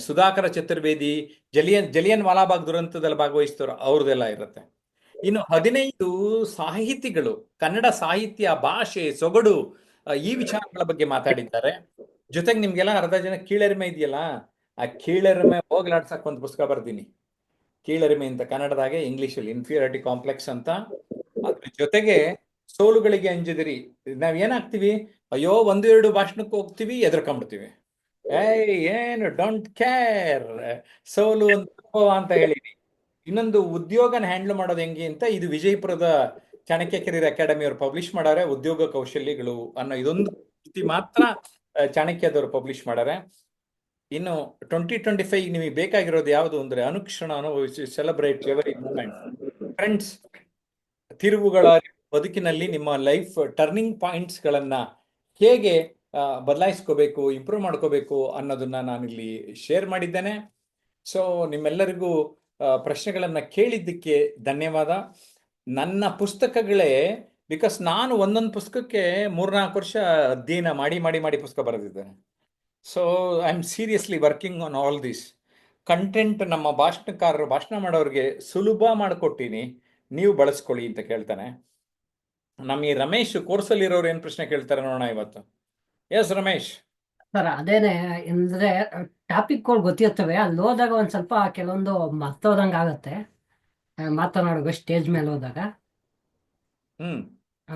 ಸುಧಾಕರ ಚತುರ್ವೇದಿ, ಜಲಿಯನ್ ವಾಲಾಬಾಗ್ ದುರಂತದಲ್ಲಿ ಭಾಗವಹಿಸಿದವರು, ಅವ್ರದ್ದೆಲ್ಲ ಇರುತ್ತೆ. ಇನ್ನು 15 ಸಾಹಿತಿಗಳು ಕನ್ನಡ ಸಾಹಿತ್ಯ, ಭಾಷೆ, ಸೊಗಡು, ಈ ವಿಚಾರಗಳ ಬಗ್ಗೆ ಮಾತಾಡಿದ್ದಾರೆ. ಜೊತೆಗೆ ನಿಮ್ಗೆಲ್ಲ ಅರ್ಧ ಜನ ಕೀಳರಿಮೆ ಇದೆಯಲ್ಲ, ಆ ಕೀಳರಿಮೆ ಹೋಗ್ಲಾಡ್ಸಕ್ ಒಂದು ಪುಸ್ತಕ ಬರ್ದೀನಿ. ಕೀಳರಿಮೆ ಅಂತ ಕನ್ನಡದಾಗೆ, ಇಂಗ್ಲಿಷಲ್ಲಿ ಇನ್ಫೀರಿಯಾರಿಟಿ ಕಾಂಪ್ಲೆಕ್ಸ್ ಅಂತ. ಅದ್ರ ಜೊತೆಗೆ ಸೋಲುಗಳಿಗೆ ಅಂಜದಿರಿ. ನಾವ್ ಏನಾಗ್ತೀವಿ, ಅಯ್ಯೋ 1-2 ಭಾಷಣಕ್ಕೆ ಹೋಗ್ತೀವಿ, ಎದ್ರಕೊಂಡ್ಬಿಡ್ತೀವಿ. ಏನು ಡೋಂಟ್ ಕೇರ್, ಸೋಲು ಒಂದು ಅನುಭವ ಅಂತ ಹೇಳಿನಿ. ಇನ್ನೊಂದು, ಉದ್ಯೋಗನ ಹ್ಯಾಂಡಲ್ ಮಾಡೋದು ಹೆಂಗೆ ಅಂತ, ಇದು ವಿಜಯಪುರದ ಚಾಣಕ್ಯ ಕೆರಿಯರ್ ಅಕಾಡೆಮಿ ಅವರು ಪಬ್ಲಿಷ್ ಮಾಡಾರೆ. ಉದ್ಯೋಗ ಕೌಶಲ್ಯಗಳು ಅನ್ನೋ ಇದೊಂದು ಕೃತಿ ಮಾತ್ರ ಚಾಣಕ್ಯದವರು ಪಬ್ಲಿಷ್ ಮಾಡಾರೆ. ಇನ್ನು 2025 ನಿಮಗೆ ಬೇಕಾಗಿರೋದು ಯಾವುದು ಅಂದ್ರೆ, ಅನುಕ್ಷಣ ಅನುಭವಿಸಿ, ಸೆಲೆಬ್ರೇಟ್ ಎವರಿ ಮೂಮೆಂಟ್. ಫ್ರೆಂಡ್ಸ್, ತಿರುವುಗಳ ಬದುಕಿನಲ್ಲಿ ನಿಮ್ಮ ಲೈಫ್ ಟರ್ನಿಂಗ್ ಪಾಯಿಂಟ್ಸ್ ಗಳನ್ನ ಹೇಗೆ ಬದಲಾಯಿಸ್ಕೋಬೇಕು, ಇಂಪ್ರೂವ್ ಮಾಡ್ಕೋಬೇಕು ಅನ್ನೋದನ್ನ ನಾನಿಲ್ಲಿ ಶೇರ್ ಮಾಡಿದ್ದೇನೆ. ಸೊ ನಿಮ್ಮೆಲ್ಲರಿಗೂ ಪ್ರಶ್ನೆಗಳನ್ನ ಕೇಳಿದ್ದಕ್ಕೆ ಧನ್ಯವಾದ. ನನ್ನ ಪುಸ್ತಕಗಳೇ, ಬಿಕಾಸ್ ನಾನು ಒಂದೊಂದು ಪುಸ್ತಕಕ್ಕೆ 3-4 ವರ್ಷ ಅಧ್ಯಯನ ಮಾಡಿ ಪುಸ್ತಕ ಬರೆದಿದ್ದೇನೆ. So I am seriously working on all this content. ನಮ್ಮ ಭಾಷಣಕಾರರು ಭಾಷಣ ಮಾಡೋರಿಗೆ ಸುಲಭ ಮಾಡಿಕೊಟ್ಟಿನಿ, ನೀವು ಬಳಸ್ಕೊಳ್ಳಿ ಅಂತ ಕೇಳ್ತಾನೆ. ನಮ್ಮ ಈ ರಮೇಶ್ ಕೋರ್ಸಲ್ಲಿ ಇರೋರು ಏನ್ ಪ್ರಶ್ನೆ ಕೇಳ್ತಾರೆ ನೋಡೋಣ ಇವತ್ತು. ಎಸ್ ರಮೇಶ್. ಸರ್, ಅದೇನೆ ಅಂದ್ರೆ ಟಾಪಿಕ್ಗಳು ಗೊತ್ತಿರ್ತವೆ, ಅಲ್ಲಿ ಹೋದಾಗ ಒಂದ್ ಸ್ವಲ್ಪ ಕೆಲವೊಂದು ಮರ್ತೋದಂಗ ಆಗತ್ತೆ ಮಾತನಾಡುವಾಗ ಸ್ಟೇಜ್ ಮೇಲೆ ಹೋದಾಗ. ಆ,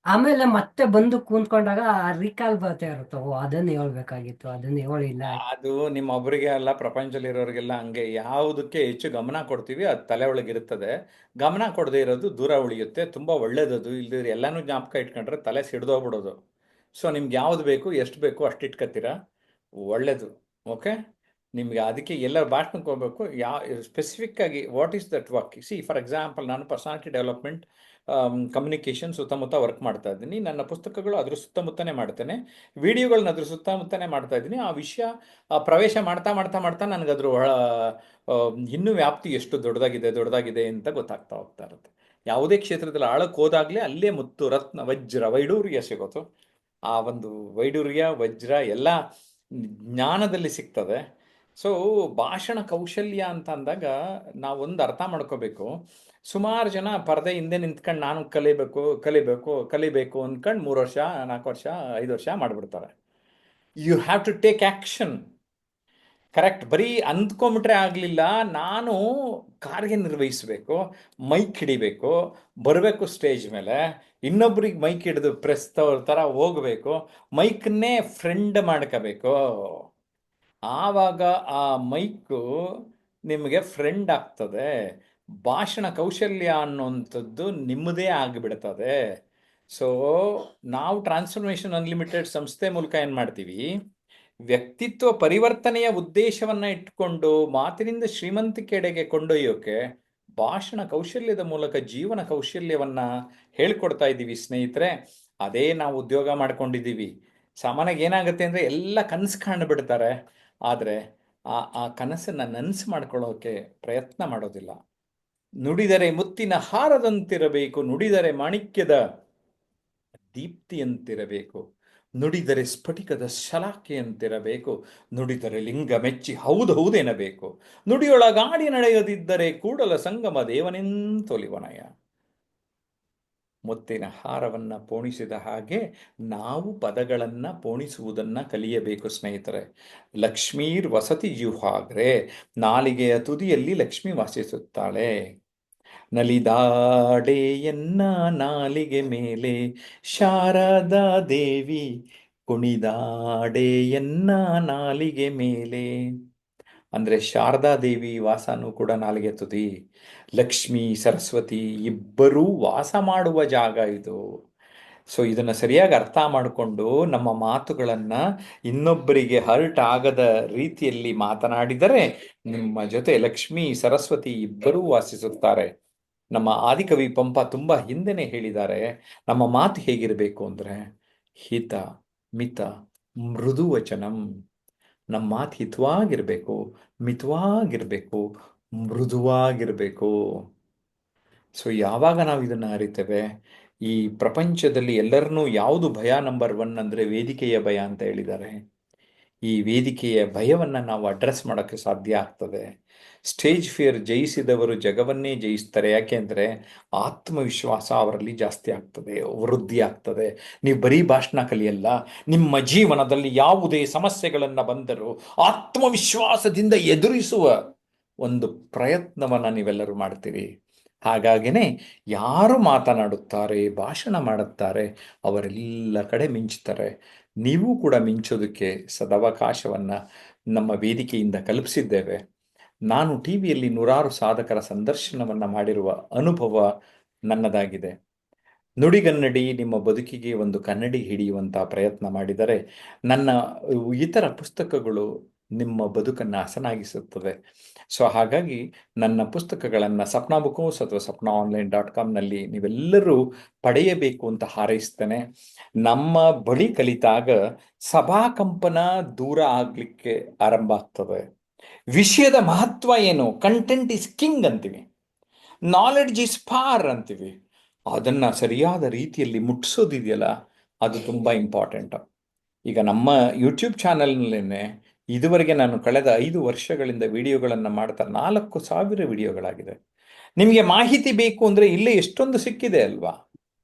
ಆಮೇಲೆ ಮತ್ತೆ ಬಂದು ಕೂತ್ಕೊಂಡಾಗ ರೀಕಾಲ್ ಬರ್ತಾ ಇರುತ್ತೆ, ಓ ಅದನ್ನ ಹೇಳ್ಬೇಕಾಗಿತ್ತು, ಅದನ್ನ ಹೇಳಿಲ್ಲ. ಅದು ನಿಮ್ಮ ಒಬ್ಬರಿಗೆ ಅಲ್ಲ, ಪ್ರಪಂಚದಲ್ಲಿ ಇರೋರಿಗೆಲ್ಲ ಹಂಗೆ. ಯಾವುದಕ್ಕೆ ಹೆಚ್ಚು ಗಮನ ಕೊಡ್ತೀವಿ ಅದು ತಲೆ ಒಳಗಿರುತ್ತದೆ. ಗಮನ ಕೊಡದೇ ಇರೋದು ದೂರ ಉಳಿಯುತ್ತೆ. ತುಂಬಾ ಒಳ್ಳೇದದು. ಇಲ್ದಿದ್ರೆ ಎಲ್ಲಾನು ಜ್ಞಾಪಕ ಇಟ್ಕೊಂಡ್ರೆ ತಲೆ ಸಿಡ್ದೋಗ್ಬಿಡೋದು. ಸೊ ನಿಮ್ಗೆ ಯಾವ್ದು ಬೇಕು, ಎಷ್ಟು ಬೇಕು ಅಷ್ಟು ಇಟ್ಕೊತೀರಾ, ಒಳ್ಳೇದು. ಓಕೆ, ನಿಮ್ಗೆ ಅದಕ್ಕೆ ಎಲ್ಲ ಭಾಷಣಕ್ಕೆ ಹೋಗ್ಬೇಕು. ಸ್ಪೆಸಿಫಿಕ್ ಆಗಿ what is that work. C, for example, ನಾನು ಪರ್ಸನಾಲಿಟಿ ಡೆವಲಪ್ಮೆಂಟ್, ಕಮ್ಯುನಿಕೇಷನ್ ಸುತ್ತಮುತ್ತ ವರ್ಕ್ ಮಾಡ್ತಾ ಇದ್ದೀನಿ. ನನ್ನ ಪುಸ್ತಕಗಳು ಅದ್ರ ಸುತ್ತಮುತ್ತನೇ ಮಾಡ್ತೇನೆ, ವಿಡಿಯೋಗಳನ್ನ ಅದ್ರ ಸುತ್ತಮುತ್ತನೇ ಮಾಡ್ತಾ ಇದ್ದೀನಿ. ಆ ವಿಷಯ ಪ್ರವೇಶ ಮಾಡ್ತಾ ನನಗದ್ರ ಇನ್ನೂ ವ್ಯಾಪ್ತಿ ಎಷ್ಟು ದೊಡ್ಡದಾಗಿದೆ ಅಂತ ಗೊತ್ತಾಗ್ತಾ ಹೋಗ್ತಾ ಇರುತ್ತೆ. ಯಾವುದೇ ಕ್ಷೇತ್ರದಲ್ಲಿ ಆಳಕ್ಕೆ ಹೋದಾಗಲೇ ಅಲ್ಲೇ ಮುತ್ತು, ರತ್ನ, ವಜ್ರ, ವೈಡೂರ್ಯ ಸಿಗೋದು. ಆ ಒಂದು ವೈಡೂರ್ಯ, ವಜ್ರ ಎಲ್ಲ ಜ್ಞಾನದಲ್ಲಿ ಸಿಗ್ತದೆ. ಸೊ ಭಾಷಣ ಕೌಶಲ್ಯ ಅಂತ ಅಂದಾಗ ನಾವೊಂದು ಅರ್ಥ ಮಾಡ್ಕೋಬೇಕು. ಸುಮಾರು ಜನ ಪರದೆ ಹಿಂದೆ ನಿಂತ್ಕೊಂಡು ನಾನು ಕಲಿಬೇಕು ಅಂದ್ಕೊಂಡು 3 ವರ್ಷ, 4 ವರ್ಷ, 5 ವರ್ಷ ಮಾಡಿಬಿಡ್ತಾರೆ. You have to take action. Correct. ಬರೀ ಅಂದ್ಕೊಂಬಿಟ್ರೆ ಆಗಲಿಲ್ಲ. ನಾನು ಕಾರ್ಯನಿರ್ವಹಿಸಬೇಕು, ಮೈಕ್ ಹಿಡಿಬೇಕು, ಬರಬೇಕು ಸ್ಟೇಜ್ ಮೇಲೆ, ಇನ್ನೊಬ್ರಿಗೆ ಮೈಕ್ ಹಿಡಿದು ಪ್ರೆಸ್ ಥರ ಹೋಗಬೇಕು, ಮೈಕನ್ನೇ ಫ್ರೆಂಡ್ ಮಾಡ್ಕೋಬೇಕು. ಆವಾಗ ಆ ಮೈಕು ನಿಮಗೆ ಫ್ರೆಂಡ್ ಆಗ್ತದೆ. ಭಾಷಣ ಕೌಶಲ್ಯ ಅನ್ನುವಂಥದ್ದು ನಿಮ್ಮದೇ ಆಗಿಬಿಡ್ತದೆ. ಸೊ ನಾವು ಟ್ರಾನ್ಸ್ಫಾರ್ಮೇಷನ್ ಅನ್ಲಿಮಿಟೆಡ್ ಸಂಸ್ಥೆ ಮೂಲಕ ಏನು ಮಾಡ್ತೀವಿ, ವ್ಯಕ್ತಿತ್ವ ಪರಿವರ್ತನೆಯ ಉದ್ದೇಶವನ್ನ ಇಟ್ಕೊಂಡು ಮಾತಿನಿಂದ ಶ್ರೀಮಂತಿಕೆಡೆಗೆ ಕೊಂಡೊಯ್ಯೋಕೆ ಭಾಷಣ ಕೌಶಲ್ಯದ ಮೂಲಕ ಜೀವನ ಕೌಶಲ್ಯವನ್ನ ಹೇಳ್ಕೊಡ್ತಾ ಇದ್ದೀವಿ ಸ್ನೇಹಿತರೆ. ಅದೇ ನಾವು ಉದ್ಯೋಗ ಮಾಡ್ಕೊಂಡಿದ್ದೀವಿ. ಸಾಮಾನ್ಯವಾಗಿ ಏನಾಗುತ್ತೆ ಅಂದ್ರೆ ಎಲ್ಲ ಕನಸು ಕಾಣ್ಬಿಡ್ತಾರೆ, ಆದರೆ ಆ ಕನಸನ್ನ ನನಸು ಮಾಡ್ಕೊಳ್ಳೋಕೆ ಪ್ರಯತ್ನ ಮಾಡೋದಿಲ್ಲ. ನುಡಿದರೆ ಮುತ್ತಿನ ಹಾರದಂತಿರಬೇಕು, ನುಡಿದರೆ ಮಾಣಿಕ್ಯದ ದೀಪ್ತಿಯಂತಿರಬೇಕು, ನುಡಿದರೆ ಸ್ಫಟಿಕದ ಶಲಾಕೆಯಂತಿರಬೇಕು, ನುಡಿದರೆ ಲಿಂಗ ಮೆಚ್ಚಿ ಹೌದೆನಬೇಕು, ನುಡಿಯೊಳಗಾಡಿ ನಡೆಯದಿದ್ದರೆ ಕೂಡಲ ಸಂಗಮ ದೇವನೆಂತೊಲಿವನಯ. ಮುತ್ತಿನ ಹಾರವನ್ನು ಪೋಣಿಸಿದ ಹಾಗೆ ನಾವು ಪದಗಳನ್ನು ಪೋಣಿಸುವುದನ್ನು ಕಲಿಯಬೇಕು ಸ್ನೇಹಿತರೆ. ಲಕ್ಷ್ಮೀರ್ ವಸತಿ ಜುಹಾಗ್ರೆ, ನಾಲಿಗೆಯ ತುದಿಯಲ್ಲಿ ಲಕ್ಷ್ಮಿ ವಾಸಿಸುತ್ತಾಳೆ. ನಲಿದಾಡೆಯನ್ನ ನಾಲಿಗೆ ಮೇಲೆ ಶಾರದಾ ದೇವಿ, ಕುಣಿದಾಡೆಯನ್ನ ನಾಲಿಗೆ ಮೇಲೆ. ಅಂದರೆ ಶಾರದಾ ದೇವಿ ವಾಸನೂ ಕೂಡ ನಾಲಿಗೆ ತುದಿ. ಲಕ್ಷ್ಮಿ ಸರಸ್ವತಿ ಇಬ್ಬರೂ ವಾಸ ಮಾಡುವ ಜಾಗ ಇದು. ಸೊ ಇದನ್ನು ಸರಿಯಾಗಿ ಅರ್ಥ ಮಾಡಿಕೊಂಡು ನಮ್ಮ ಮಾತುಗಳನ್ನು ಇನ್ನೊಬ್ಬರಿಗೆ ಹರ್ಟ್ ಆಗದ ರೀತಿಯಲ್ಲಿ ಮಾತನಾಡಿದರೆ ನಿಮ್ಮ ಜೊತೆ ಲಕ್ಷ್ಮಿ ಸರಸ್ವತಿ ಇಬ್ಬರೂ ವಾಸಿಸುತ್ತಾರೆ. ನಮ್ಮ ಆದಿಕವಿ ಪಂಪ ತುಂಬ ಹಿಂದೆನೇ ಹೇಳಿದ್ದಾರೆ, ನಮ್ಮ ಮಾತು ಹೇಗಿರಬೇಕು ಅಂದರೆ ಹಿತ ಮಿತ ಮೃದು ವಚನಂ. ನಮ್ಮ ಮಾತು ಹಿತವಾಗಿರಬೇಕು, ಮಿತವಾಗಿರಬೇಕು, ಮೃದುವಾಗಿರಬೇಕು. ಸೊ ಯಾವಾಗ ನಾವು ಇದನ್ನು ಅರಿತೇವೆ, ಈ ಪ್ರಪಂಚದಲ್ಲಿ ಎಲ್ಲರನ್ನೂ ಯಾವುದು ಭಯ ನಂಬರ್ 1 ಅಂದರೆ ವೇದಿಕೆಯ ಭಯ ಅಂತ ಹೇಳಿದ್ದಾರೆ. ಈ ವೇದಿಕೆಯ ಭಯವನ್ನು ನಾವು ಅಡ್ರೆಸ್ ಮಾಡೋಕ್ಕೆ ಸಾಧ್ಯ ಆಗ್ತದೆ. ಸ್ಟೇಜ್ ಫಿಯರ್ ಜಯಿಸಿದವರು ಜಗವನ್ನೇ ಜಯಿಸ್ತಾರೆ. ಯಾಕೆಂದರೆ ಆತ್ಮವಿಶ್ವಾಸ ಅವರಲ್ಲಿ ಜಾಸ್ತಿ ಆಗ್ತದೆ, ವೃದ್ಧಿ ಆಗ್ತದೆ. ನೀವು ಬರೀ ಭಾಷಣ ಕಲಿಯಲ್ಲ, ನಿಮ್ಮ ಜೀವನದಲ್ಲಿ ಯಾವುದೇ ಸಮಸ್ಯೆಗಳನ್ನು ಬಂದರೂ ಆತ್ಮವಿಶ್ವಾಸದಿಂದ ಎದುರಿಸುವ ಒಂದು ಪ್ರಯತ್ನವನ್ನು ನೀವೆಲ್ಲರೂ ಮಾಡ್ತೀರಿ. ಹಾಗಾಗಿನೇ ಯಾರು ಮಾತನಾಡುತ್ತಾರೆ, ಭಾಷಣ ಮಾಡುತ್ತಾರೆ, ಅವರೆಲ್ಲ ಕಡೆ ಮಿಂಚ್ತಾರೆ. ನೀವು ಕೂಡ ಮಿಂಚೋದಕ್ಕೆ ಸದವಕಾಶವನ್ನು ನಮ್ಮ ವೇದಿಕೆಯಿಂದ ಕಲ್ಪಿಸಿದ್ದೇವೆ. ನಾನು ಟಿ ವಿಯಲ್ಲಿ 100 ಸಾಧಕರ ಸಂದರ್ಶನವನ್ನು ಮಾಡಿರುವ ಅನುಭವ ನನ್ನದಾಗಿದೆ. ನುಡಿಗನ್ನಡಿ ನಿಮ್ಮ ಬದುಕಿಗೆ ಒಂದು ಕನ್ನಡಿ ಹಿಡಿಯುವಂಥ ಪ್ರಯತ್ನ ಮಾಡಿದರೆ ನನ್ನ ಇತರ ಪುಸ್ತಕಗಳು ನಿಮ್ಮ ಬದುಕನ್ನು ಹಸನಾಗಿಸುತ್ತದೆ. ಸೊ ಹಾಗಾಗಿ ನನ್ನ ಪುಸ್ತಕಗಳನ್ನು ಸಪ್ನಾ ಬುಕ್ಸ್ ಅಥವಾ sapnaonline.comನಲ್ಲಿ ನೀವೆಲ್ಲರೂ ಪಡೆಯಬೇಕು ಅಂತ ಹಾರೈಸ್ತೇನೆ. ನಮ್ಮ ಬಳಿ ಕಲಿತಾಗ ಸಭಾಕಂಪನ ದೂರ ಆಗಲಿಕ್ಕೆ ಆರಂಭ ಆಗ್ತದೆ. ವಿಷಯದ ಮಹತ್ವ ಏನು, ಕಂಟೆಂಟ್ ಇಸ್ ಕಿಂಗ್ ಅಂತೀವಿ, ನಾಲೆಡ್ಜ್ ಇಸ್ ಪಾರ್ ಅಂತೀವಿ. ಅದನ್ನು ಸರಿಯಾದ ರೀತಿಯಲ್ಲಿ ಮುಟ್ಟಿಸೋದಿದೆಯಲ್ಲ, ಅದು ತುಂಬ ಇಂಪಾರ್ಟೆಂಟ್. ಈಗ ನಮ್ಮ ಯೂಟ್ಯೂಬ್ ಚಾನಲ್ನಲ್ಲೇ ಇದುವರೆಗೆ ನಾನು ಕಳೆದ 5 ವರ್ಷಗಳಿಂದ ವಿಡಿಯೋಗಳನ್ನು ಮಾಡ್ತಾ 4,000 ವಿಡಿಯೋಗಳಾಗಿದೆ. ನಿಮಗೆ ಮಾಹಿತಿ ಬೇಕು ಅಂದರೆ ಇಲ್ಲೇ ಎಷ್ಟೊಂದು ಸಿಕ್ಕಿದೆ ಅಲ್ವಾ.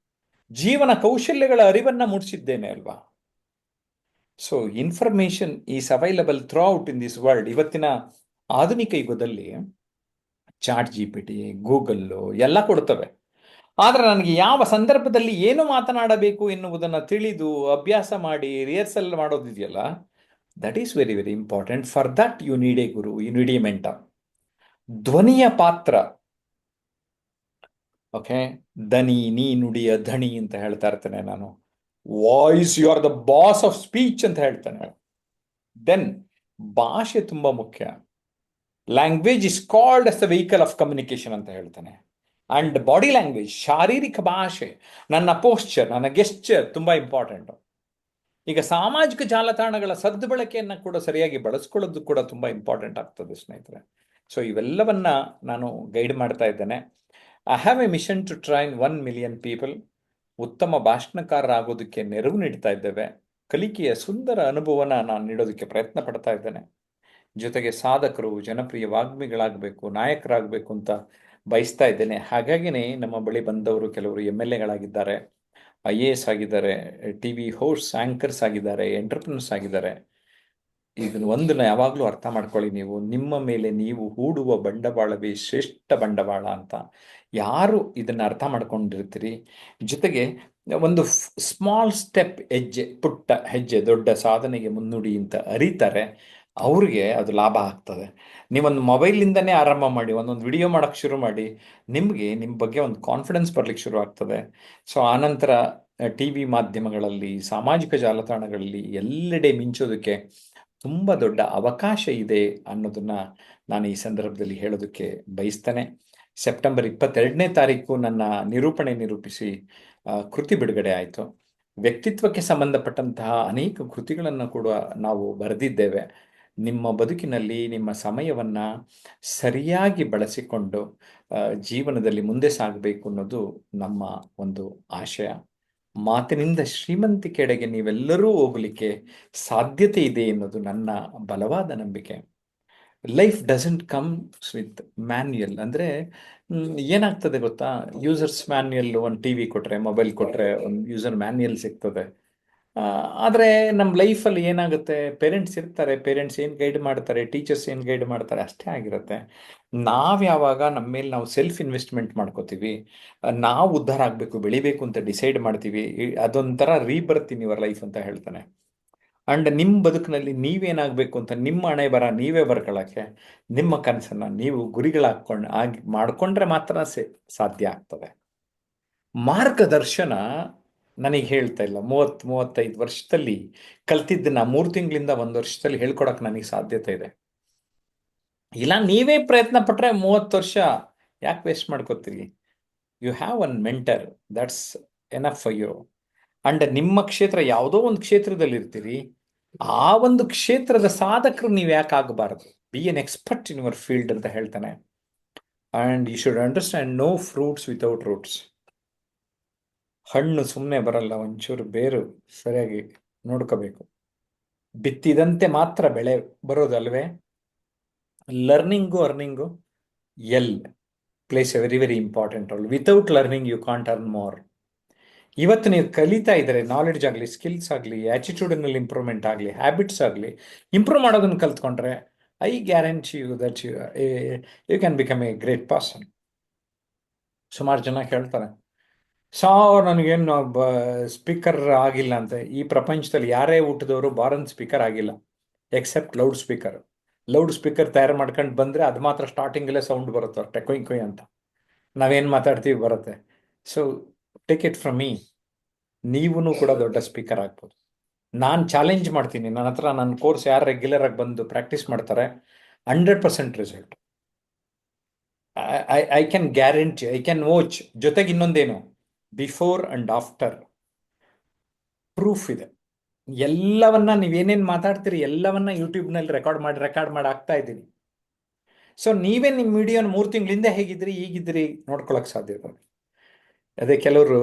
ಜೀವನ ಕೌಶಲ್ಯಗಳ ಅರಿವನ್ನು ಮೂಡಿಸಿದ್ದೇನೆ ಅಲ್ವಾ. So information is available through out in this world. ಇವತ್ತಿನ ಆಧುನಿಕ ಯುಗದಲ್ಲಿ ChatGPT, ಗೂಗಲ್ಲು ಎಲ್ಲ ಕೊಡ್ತವೆ. ಆದರೆ ನನಗೆ ಯಾವ ಸಂದರ್ಭದಲ್ಲಿ ಏನು ಮಾತನಾಡಬೇಕು ಎನ್ನುವುದನ್ನು ತಿಳಿದು ಅಭ್ಯಾಸ ಮಾಡಿ ರಿಹರ್ಸಲ್ ಮಾಡೋದಿದೆಯಲ್ಲ, that is very very important. For that you need a guru, you need a mentor. ಧ್ವನಿಯ ಪಾತ್ರ, ಓಕೆ, ದನಿ ನೀ ನುಡಿಯ ಧಣಿ ಅಂತ ಹೇಳ್ತಾ ಇರ್ತೇನೆ ನಾನು. Voice, you are the boss of speech ಅಂತ ಹೇಳ್ತಾನೆ. ದೆನ್ ಭಾಷೆ ತುಂಬ ಮುಖ್ಯ. Language is called as the vehicle of communication ಅಂತ ಹೇಳ್ತಾನೆ. ಆ್ಯಂಡ್ ಬಾಡಿ ಲ್ಯಾಂಗ್ವೇಜ್, ಶಾರೀರಿಕ ಭಾಷೆ, ನನ್ನ ಪೋಸ್ಚರ್, ನನ್ನ ಗೆಸ್ಚರ್ ತುಂಬ ಇಂಪಾರ್ಟೆಂಟು. ಈಗ ಸಾಮಾಜಿಕ ಜಾಲತಾಣಗಳ ಸದ್ಬಳಕೆಯನ್ನು ಕೂಡ ಸರಿಯಾಗಿ ಬಳಸ್ಕೊಳ್ಳೋದು ಕೂಡ ತುಂಬ ಇಂಪಾರ್ಟೆಂಟ್ ಆಗ್ತದೆ ಸ್ನೇಹಿತರೆ. ಸೊ ಇವೆಲ್ಲವನ್ನ ನಾನು ಗೈಡ್ ಮಾಡ್ತಾ ಇದ್ದೇನೆ. I have a mission to train 1 million people. ಉತ್ತಮ ಭಾಷಣಕಾರರಾಗೋದಕ್ಕೆ ನೆರವು ನೀಡ್ತಾ ಇದ್ದೇವೆ. ಕಲಿಕೆಯ ಸುಂದರ ಅನುಭವನ ನಾನು ನೀಡೋದಕ್ಕೆ ಪ್ರಯತ್ನ ಪಡ್ತಾ ಇದ್ದೇನೆ. ಜೊತೆಗೆ ಸಾಧಕರು ಜನಪ್ರಿಯ ವಾಗ್ಮಿಗಳಾಗಬೇಕು, ನಾಯಕರಾಗಬೇಕು ಅಂತ ಬಯಸ್ತಾ ಇದ್ದೇನೆ. ಹಾಗಾಗಿನೇ ನಮ್ಮ ಬಳಿ ಬಂದವರು ಕೆಲವರು MLAಗಳಾಗಿದ್ದಾರೆ, IAS ಆಗಿದ್ದಾರೆ, TV ಹೋಸ್ಟ್ ಆ್ಯಂಕರ್ಸ್ ಆಗಿದ್ದಾರೆ, ಎಂಟರ್ಪ್ರಿನರ್ಸ್ ಆಗಿದ್ದಾರೆ. ಇದನ್ನು ಒಂದನ್ನು ಯಾವಾಗಲೂ ಅರ್ಥ ಮಾಡ್ಕೊಳ್ಳಿ ನೀವು, ನಿಮ್ಮ ಮೇಲೆ ನೀವು ಹೂಡುವ ಬಂಡವಾಳವೇ ಶ್ರೇಷ್ಠ ಬಂಡವಾಳ ಅಂತ. ಯಾರು ಇದನ್ನು ಅರ್ಥ ಮಾಡ್ಕೊಂಡಿರ್ತೀರಿ, ಜೊತೆಗೆ ಒಂದು ಸ್ಮಾಲ್ ಸ್ಟೆಪ್ ಹೆಜ್ಜೆ, ಪುಟ್ಟ ಹೆಜ್ಜೆ ದೊಡ್ಡ ಸಾಧನೆಗೆ ಮುನ್ನುಡಿ ಅಂತ ಅರಿತಾರೆ, ಅವ್ರಿಗೆ ಅದು ಲಾಭ ಆಗ್ತದೆ. ನೀವೊಂದು ಮೊಬೈಲಿಂದನೇ ಆರಂಭ ಮಾಡಿ, ಒಂದೊಂದು ವಿಡಿಯೋ ಮಾಡೋಕ್ಕೆ ಶುರು ಮಾಡಿ, ನಿಮಗೆ ನಿಮ್ಮ ಬಗ್ಗೆ ಒಂದು ಕಾನ್ಫಿಡೆನ್ಸ್ ಬರಲಿಕ್ಕೆ ಶುರು ಆಗ್ತದೆ. ಸೊ ಆನಂತರ TV ಮಾಧ್ಯಮಗಳಲ್ಲಿ, ಸಾಮಾಜಿಕ ಜಾಲತಾಣಗಳಲ್ಲಿ ಎಲ್ಲೆಡೆ ಮಿಂಚೋದಕ್ಕೆ ತುಂಬ ದೊಡ್ಡ ಅವಕಾಶ ಇದೆ ಅನ್ನೋದನ್ನು ನಾನು ಈ ಸಂದರ್ಭದಲ್ಲಿ ಹೇಳೋದಕ್ಕೆ ಬಯಸ್ತೇನೆ. ಸೆಪ್ಟೆಂಬರ್ 22ನೇ ತಾರೀಕು ನನ್ನ ನಿರೂಪಿಸಿ ಕೃತಿ ಬಿಡುಗಡೆ ಆಯಿತು. ವ್ಯಕ್ತಿತ್ವಕ್ಕೆ ಸಂಬಂಧಪಟ್ಟಂತಹ ಅನೇಕ ಕೃತಿಗಳನ್ನು ಕೂಡ ನಾವು ಬರೆದಿದ್ದೇವೆ. ನಿಮ್ಮ ಬದುಕಿನಲ್ಲಿ ನಿಮ್ಮ ಸಮಯವನ್ನು ಸರಿಯಾಗಿ ಬಳಸಿಕೊಂಡು ಜೀವನದಲ್ಲಿ ಮುಂದೆ ಸಾಗಬೇಕು ಅನ್ನೋದು ನಮ್ಮ ಒಂದು ಆಶಯ. ಮಾತಿನಿಂದ ಶ್ರೀಮಂತಿಕೆಡೆಗೆ ನೀವೆಲ್ಲರೂ ಹೋಗಲಿಕ್ಕೆ ಸಾಧ್ಯತೆ ಇದೆ ಎನ್ನುವುದು ನನ್ನ ಬಲವಾದ ನಂಬಿಕೆ. Life doesn't comes with manual. ಅಂದರೆ ಏನಾಗ್ತದೆ ಗೊತ್ತಾ, ಯೂಸರ್ಸ್ ಮ್ಯಾನ್ಯಲ್ ಒಂದು ಟಿ ವಿ ಕೊಟ್ಟರೆ, ಮೊಬೈಲ್ ಕೊಟ್ಟರೆ ಒಂದು ಯೂಸರ್ ಮ್ಯಾನ್ಯಲ್ ಸಿಗ್ತದೆ. ಆದರೆ ನಮ್ಮ ಲೈಫಲ್ಲಿ ಏನಾಗುತ್ತೆ, ಪೇರೆಂಟ್ಸ್ ಇರ್ತಾರೆ, ಪೇರೆಂಟ್ಸ್ ಏನು ಗೈಡ್ ಮಾಡ್ತಾರೆ, ಟೀಚರ್ಸ್ ಏನು ಗೈಡ್ ಮಾಡ್ತಾರೆ ಅಷ್ಟೇ ಆಗಿರುತ್ತೆ. ನಾವು ಯಾವಾಗ ನಮ್ಮ ಮೇಲೆ ನಾವು ಸೆಲ್ಫ್ ಇನ್ವೆಸ್ಟ್ಮೆಂಟ್ ಮಾಡ್ಕೋತೀವಿ, ನಾವು ಉದ್ಧಾರ ಆಗಬೇಕು, ಬೆಳಿಬೇಕು ಅಂತ ಡಿಸೈಡ್ ಮಾಡ್ತೀವಿ, ಅದೊಂಥರ ರೀಬರ್ತ್ ಇನ್ ಯುವರ್ ಲೈಫ್ ಅಂತ ಹೇಳ್ತಾನೆ. ಅಂಡ್ ನಿಮ್ಮ ಬದುಕಿನಲ್ಲಿ ನೀವೇನಾಗಬೇಕು ಅಂತ ನಿಮ್ಮ ಹಣೆ ಬರ ನೀವೇ ಬರ್ಕೊಳ್ಳೋಕ್ಕೆ ನಿಮ್ಮ ಕನಸನ್ನು ನೀವು ಗುರಿಗಳಾಕೊಂಡು ಮಾಡಿಕೊಂಡ್ರೆ ಮಾತ್ರ ಸಾಧ್ಯ ಆಗ್ತದೆ. ಮಾರ್ಗದರ್ಶನ ನನಗೆ ಹೇಳ್ತಾ ಇಲ್ಲ. 30-35 ವರ್ಷದಲ್ಲಿ ಕಲ್ತಿದ್ದನ್ನ 3 ತಿಂಗಳಿಂದ 1 ವರ್ಷದಲ್ಲಿ ಹೇಳ್ಕೊಡಕ್ಕೆ ನನಗೆ ಸಾಧ್ಯತೆ ಇದೆ. ಇಲ್ಲ ನೀವೇ ಪ್ರಯತ್ನ ಪಟ್ಟರೆ 30 ವರ್ಷ ಯಾಕೆ ವೇಸ್ಟ್ ಮಾಡ್ಕೋತೀರಿ? You have one mentor, that's enough for you. And ನಿಮ್ಮ ಕ್ಷೇತ್ರ ಯಾವುದೋ ಒಂದು ಕ್ಷೇತ್ರದಲ್ಲಿ ಇರ್ತೀರಿ, ಆ ಒಂದು ಕ್ಷೇತ್ರದ ಸಾಧಕರು ನೀವು ಯಾಕೆ ಆಗಬಾರದು? Be an expert in your field ಅಂತ ಹೇಳ್ತಾನೆ. And you should understand no fruits without roots. ಹಣ್ಣು ಸುಮ್ಮನೆ ಬರಲ್ಲ, ಒಂಚೂರು ಬೇರು ಸರಿಯಾಗಿ ನೋಡ್ಕೋಬೇಕು. ಬಿತ್ತಿದಂತೆ ಮಾತ್ರ ಬೆಳೆ ಬರೋದಲ್ವೇ? Learning earning plays a very very important role. Without learning you can't earn more. ಇವತ್ತು ನೀವು ಕಲಿತಾ ಇದ್ದಾರೆ, ನಾಲೆಡ್ಜ್ ಆಗಲಿ, ಸ್ಕಿಲ್ಸ್ ಆಗಲಿ, ಆ್ಯಟಿಟ್ಯೂಡಿನಲ್ಲಿ ಇಂಪ್ರೂವ್ಮೆಂಟ್ ಆಗಲಿ, ಹ್ಯಾಬಿಟ್ಸ್ ಆಗಲಿ, ಇಂಪ್ರೂವ್ ಮಾಡೋದನ್ನು ಕಲ್ತ್ಕೊಂಡ್ರೆ I guarantee you that you can become a great person. ಸುಮಾರು ಜನ ಕೇಳ್ತಾರೆ, ನನಗೇನು ಸ್ಪೀಕರ್ ಆಗಿಲ್ಲ ಅಂತ. ಈ ಪ್ರಪಂಚದಲ್ಲಿ ಯಾರೇ ಹುಟ್ಟಿದವರು ಬಾರನ್ ಸ್ಪೀಕರ್ ಆಗಿಲ್ಲ, except loud speaker. Loud speaker ತಯಾರು ಮಾಡ್ಕೊಂಡು ಬಂದರೆ ಅದು ಮಾತ್ರ ಸ್ಟಾರ್ಟಿಂಗಲ್ಲೇ ಸೌಂಡ್ ಬರುತ್ತೆ ಅಷ್ಟೇ, ಕೊಯ್ ಕೊಯ್ ಅಂತ. ನಾವೇನು ಮಾತಾಡ್ತೀವಿ ಬರುತ್ತೆ. So take it from me, ನೀವೂ ಕೂಡ ದೊಡ್ಡ ಸ್ಪೀಕರ್ ಆಗ್ಬೋದು. ನಾನು ಚಾಲೆಂಜ್ ಮಾಡ್ತೀನಿ, ನನ್ನ ಹತ್ರ ನನ್ನ ಕೋರ್ಸ್ ಯಾರು ರೆಗ್ಯುಲರ್ ಆಗಿ ಬಂದು ಪ್ರಾಕ್ಟೀಸ್ ಮಾಡ್ತಾರೆ 100% result. I can guarantee, I can watch. ಜೊತೆಗೆ ಇನ್ನೊಂದೇನು, ಬಿಫೋರ್ ಅಂಡ್ ಆಫ್ಟರ್ ಪ್ರೂಫ್ ಇದೆ. ಎಲ್ಲವನ್ನ ನೀವೇನೇನು ಮಾತಾಡ್ತೀರಿ ಎಲ್ಲವನ್ನ ಯೂಟ್ಯೂಬ್ನಲ್ಲಿ ರೆಕಾರ್ಡ್ ಮಾಡಿ ಆಗ್ತಾ ಇದ್ದೀನಿ. ಸೊ ನೀವೇ ನಿಮ್ಮ ವಿಡಿಯೋನ 3 ತಿಂಗಳಿಂದ ಹೇಗಿದ್ರಿ ಈಗಿದ್ರಿ ನೋಡ್ಕೊಳಕ್ ಸಾಧ್ಯ ಇದೆ. ಅದೇ ಕೆಲವರು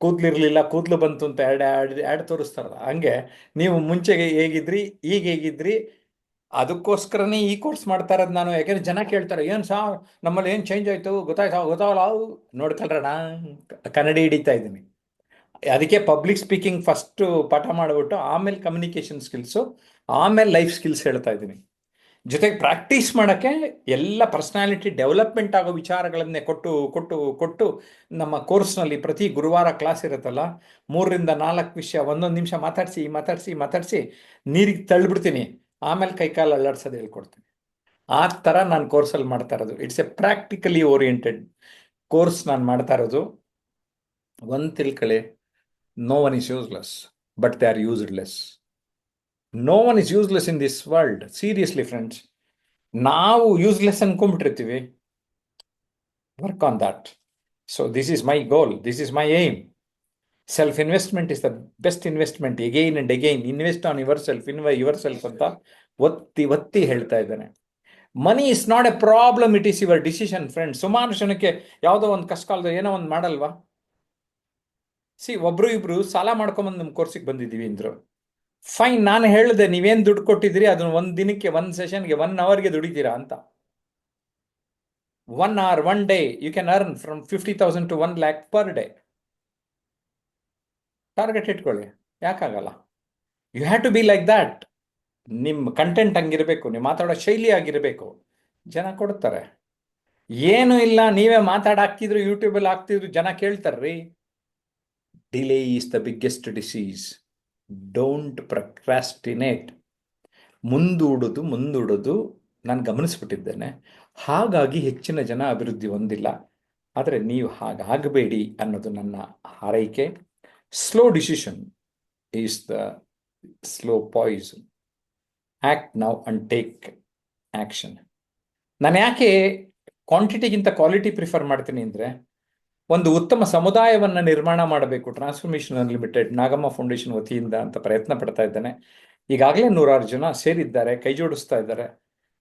ಕೂದಲಿರ್ಲಿಲ್ಲ, ಕೂದಲು ಬಂತು ಅಂತ ಆ್ಯಡ್ ತೋರಿಸ್ತಾರಲ್ಲ, ಹಂಗೆ ನೀವು ಮುಂಚೆಗೆ ಹೇಗಿದ್ರಿ ಈಗ ಹೇಗಿದ್ರಿ. ಅದಕ್ಕೋಸ್ಕರನೇ ಈ ಕೋರ್ಸ್ ಮಾಡ್ತಾ ಇರೋದು ನಾನು. ಯಾಕೆಂದ್ರೆ ಜನ ಕೇಳ್ತಾರೆ, ಏನು ನಮ್ಮಲ್ಲಿ ಏನು ಚೇಂಜ್ ಆಯಿತು ಗೊತ್ತಾಗಲ್ಲ ನೋಡ್ಕೊಳ್ರಣ. ಕನ್ನಡಿ ಹಿಡಿತಾ ಇದ್ದೀನಿ. ಅದಕ್ಕೆ ಪಬ್ಲಿಕ್ ಸ್ಪೀಕಿಂಗ್ ಫಸ್ಟು ಪಾಠ ಮಾಡಿಬಿಟ್ಟು ಆಮೇಲೆ ಕಮ್ಯುನಿಕೇಷನ್ ಸ್ಕಿಲ್ಸು, ಆಮೇಲೆ ಲೈಫ್ ಸ್ಕಿಲ್ಸ್ ಹೇಳ್ತಾ ಇದ್ದೀನಿ. ಜೊತೆಗೆ ಪ್ರಾಕ್ಟೀಸ್ ಮಾಡೋಕ್ಕೆ ಎಲ್ಲ ಪರ್ಸ್ನಾಲಿಟಿ ಡೆವಲಪ್ಮೆಂಟ್ ಆಗೋ ವಿಚಾರಗಳನ್ನೇ ಕೊಟ್ಟು ನಮ್ಮ ಕೋರ್ಸ್ನಲ್ಲಿ ಪ್ರತಿ ಗುರುವಾರ ಕ್ಲಾಸ್ ಇರುತ್ತಲ್ಲ, 3ರಿಂದ 4 ವಿಷಯ 1 ನಿಮಿಷ ಮಾತಾಡಿಸಿ ನೀರಿಗೆ ತಳ್ಳಿಬಿಡ್ತೀನಿ. ಆಮೇಲೆ ಕೈಕಾಲು ಅಲ್ಲಾಡ್ಸೋದು ಹೇಳ್ಕೊಡ್ತೀನಿ. ಆ ಥರ ನಾನು ಕೋರ್ಸಲ್ಲಿ ಮಾಡ್ತಾ ಇರೋದು. It's a practically oriented course ನಾನು ಮಾಡ್ತಾ ಇರೋದು. ಒಂದು ತಿಳ್ಕೊಳ್ಳಿ, no one is useless, but they are used less. No one is useless in this world. Seriously friends, ನಾವು ಯೂಸ್ಲೆಸ್ ಅನ್ಕೊಂಡ್ಬಿಟ್ಟಿರ್ತೀವಿ. Work on that. So this is my goal, this is my aim. Self investment is the best investment. Again and again invest on yourself ಅಂತ ಒತ್ತಿ ಹೇಳ್ತಾ ಇದ್ದಾನೆ. Money is not a problem, it is your decision friends. ಸುಮಾರು ಜನಕ್ಕೆ ಯಾವುದೋ ಒಂದು ಕಷ್ಟ ಕಾಲದಲ್ಲಿ ಏನೋ ಒಂದು ಮಾಡಲ್ವಾ. ಒಬ್ರು ಇಬ್ರು ಸಾಲ ಮಾಡ್ಕೊಂಬಂದು ನಮ್ಮ ಕೋರ್ಸಿಗೆ ಬಂದಿದ್ದೀವಿ ಅಂದ್ರು. ಫೈನ್, ನಾನು ಹೇಳಿದೆ ನೀವೇನು ದುಡ್ಡು ಕೊಟ್ಟಿದ್ದೀರಿ ಅದನ್ನ 1 ದಿನಕ್ಕೆ 1 ಸೆಷನ್ಗೆ 1 ಅವರ್ಗೆ ದುಡಿತೀರಾ ಅಂತ. 1 hour 1 day you can earn from 50,000 to 1 lakh per day. Target ಇಟ್ಕೊಳ್ಳಿ, ಯಾಕಾಗಲ್ಲ? You have to be like that. ನಿಮ್ಮ ಕಂಟೆಂಟ್ ಹಂಗಿರಬೇಕು, ನೀವು ಮಾತಾಡೋ ಶೈಲಿ ಆಗಿರಬೇಕು, ಜನ ಕೊಡ್ತಾರೆ. ಏನು ಇಲ್ಲ, ನೀವೇ ಮಾತಾಡಾಕ್ತಿದ್ರು ಯೂಟ್ಯೂಬಲ್ಲಿ ಹಾಕ್ತಿದ್ರು ಜನ ಕೇಳ್ತಾರ್ರಿ. Delay is the biggest disease. Don't procrastinate. ಮುಂದೂಡೋದು ನಾನು ಗಮನಿಸ್ಬಿಟ್ಟಿದ್ದೇನೆ. ಹಾಗಾಗಿ ಹೆಚ್ಚಿನ ಜನ ಅಭಿವೃದ್ಧಿ ಹೊಂದಿಲ್ಲ. ಆದರೆ ನೀವು ಹಾಗಾಗಬೇಡಿ ಅನ್ನೋದು ನನ್ನ ಹಾರೈಕೆ. Slow decision is the slow Poisson. Act now and take action. ನಾನು ಯಾಕೆ ಕ್ವಾಂಟಿಟಿಗಿಂತ ಕ್ವಾಲಿಟಿ ಪ್ರಿಫರ್ ಮಾಡ್ತೀನಿ ಅಂದರೆ, ಒಂದು ಉತ್ತಮ ಸಮುದಾಯವನ್ನು ನಿರ್ಮಾಣ ಮಾಡಬೇಕು. ಟ್ರಾನ್ಸ್ಫಾರ್ಮೇಷನ್ ಅನ್ಲಿಮಿಟೆಡ್ ನಾಗಮ್ಮ ಫೌಂಡೇಶನ್ ವತಿಯಿಂದ ಅಂತ ಪ್ರಯತ್ನ ಪಡ್ತಾ ಇದ್ದೇನೆ. ಈಗಾಗಲೇ 100 ಜನ ಸೇರಿದ್ದಾರೆ, ಕೈ ಜೋಡಿಸ್ತಾ ಇದ್ದಾರೆ.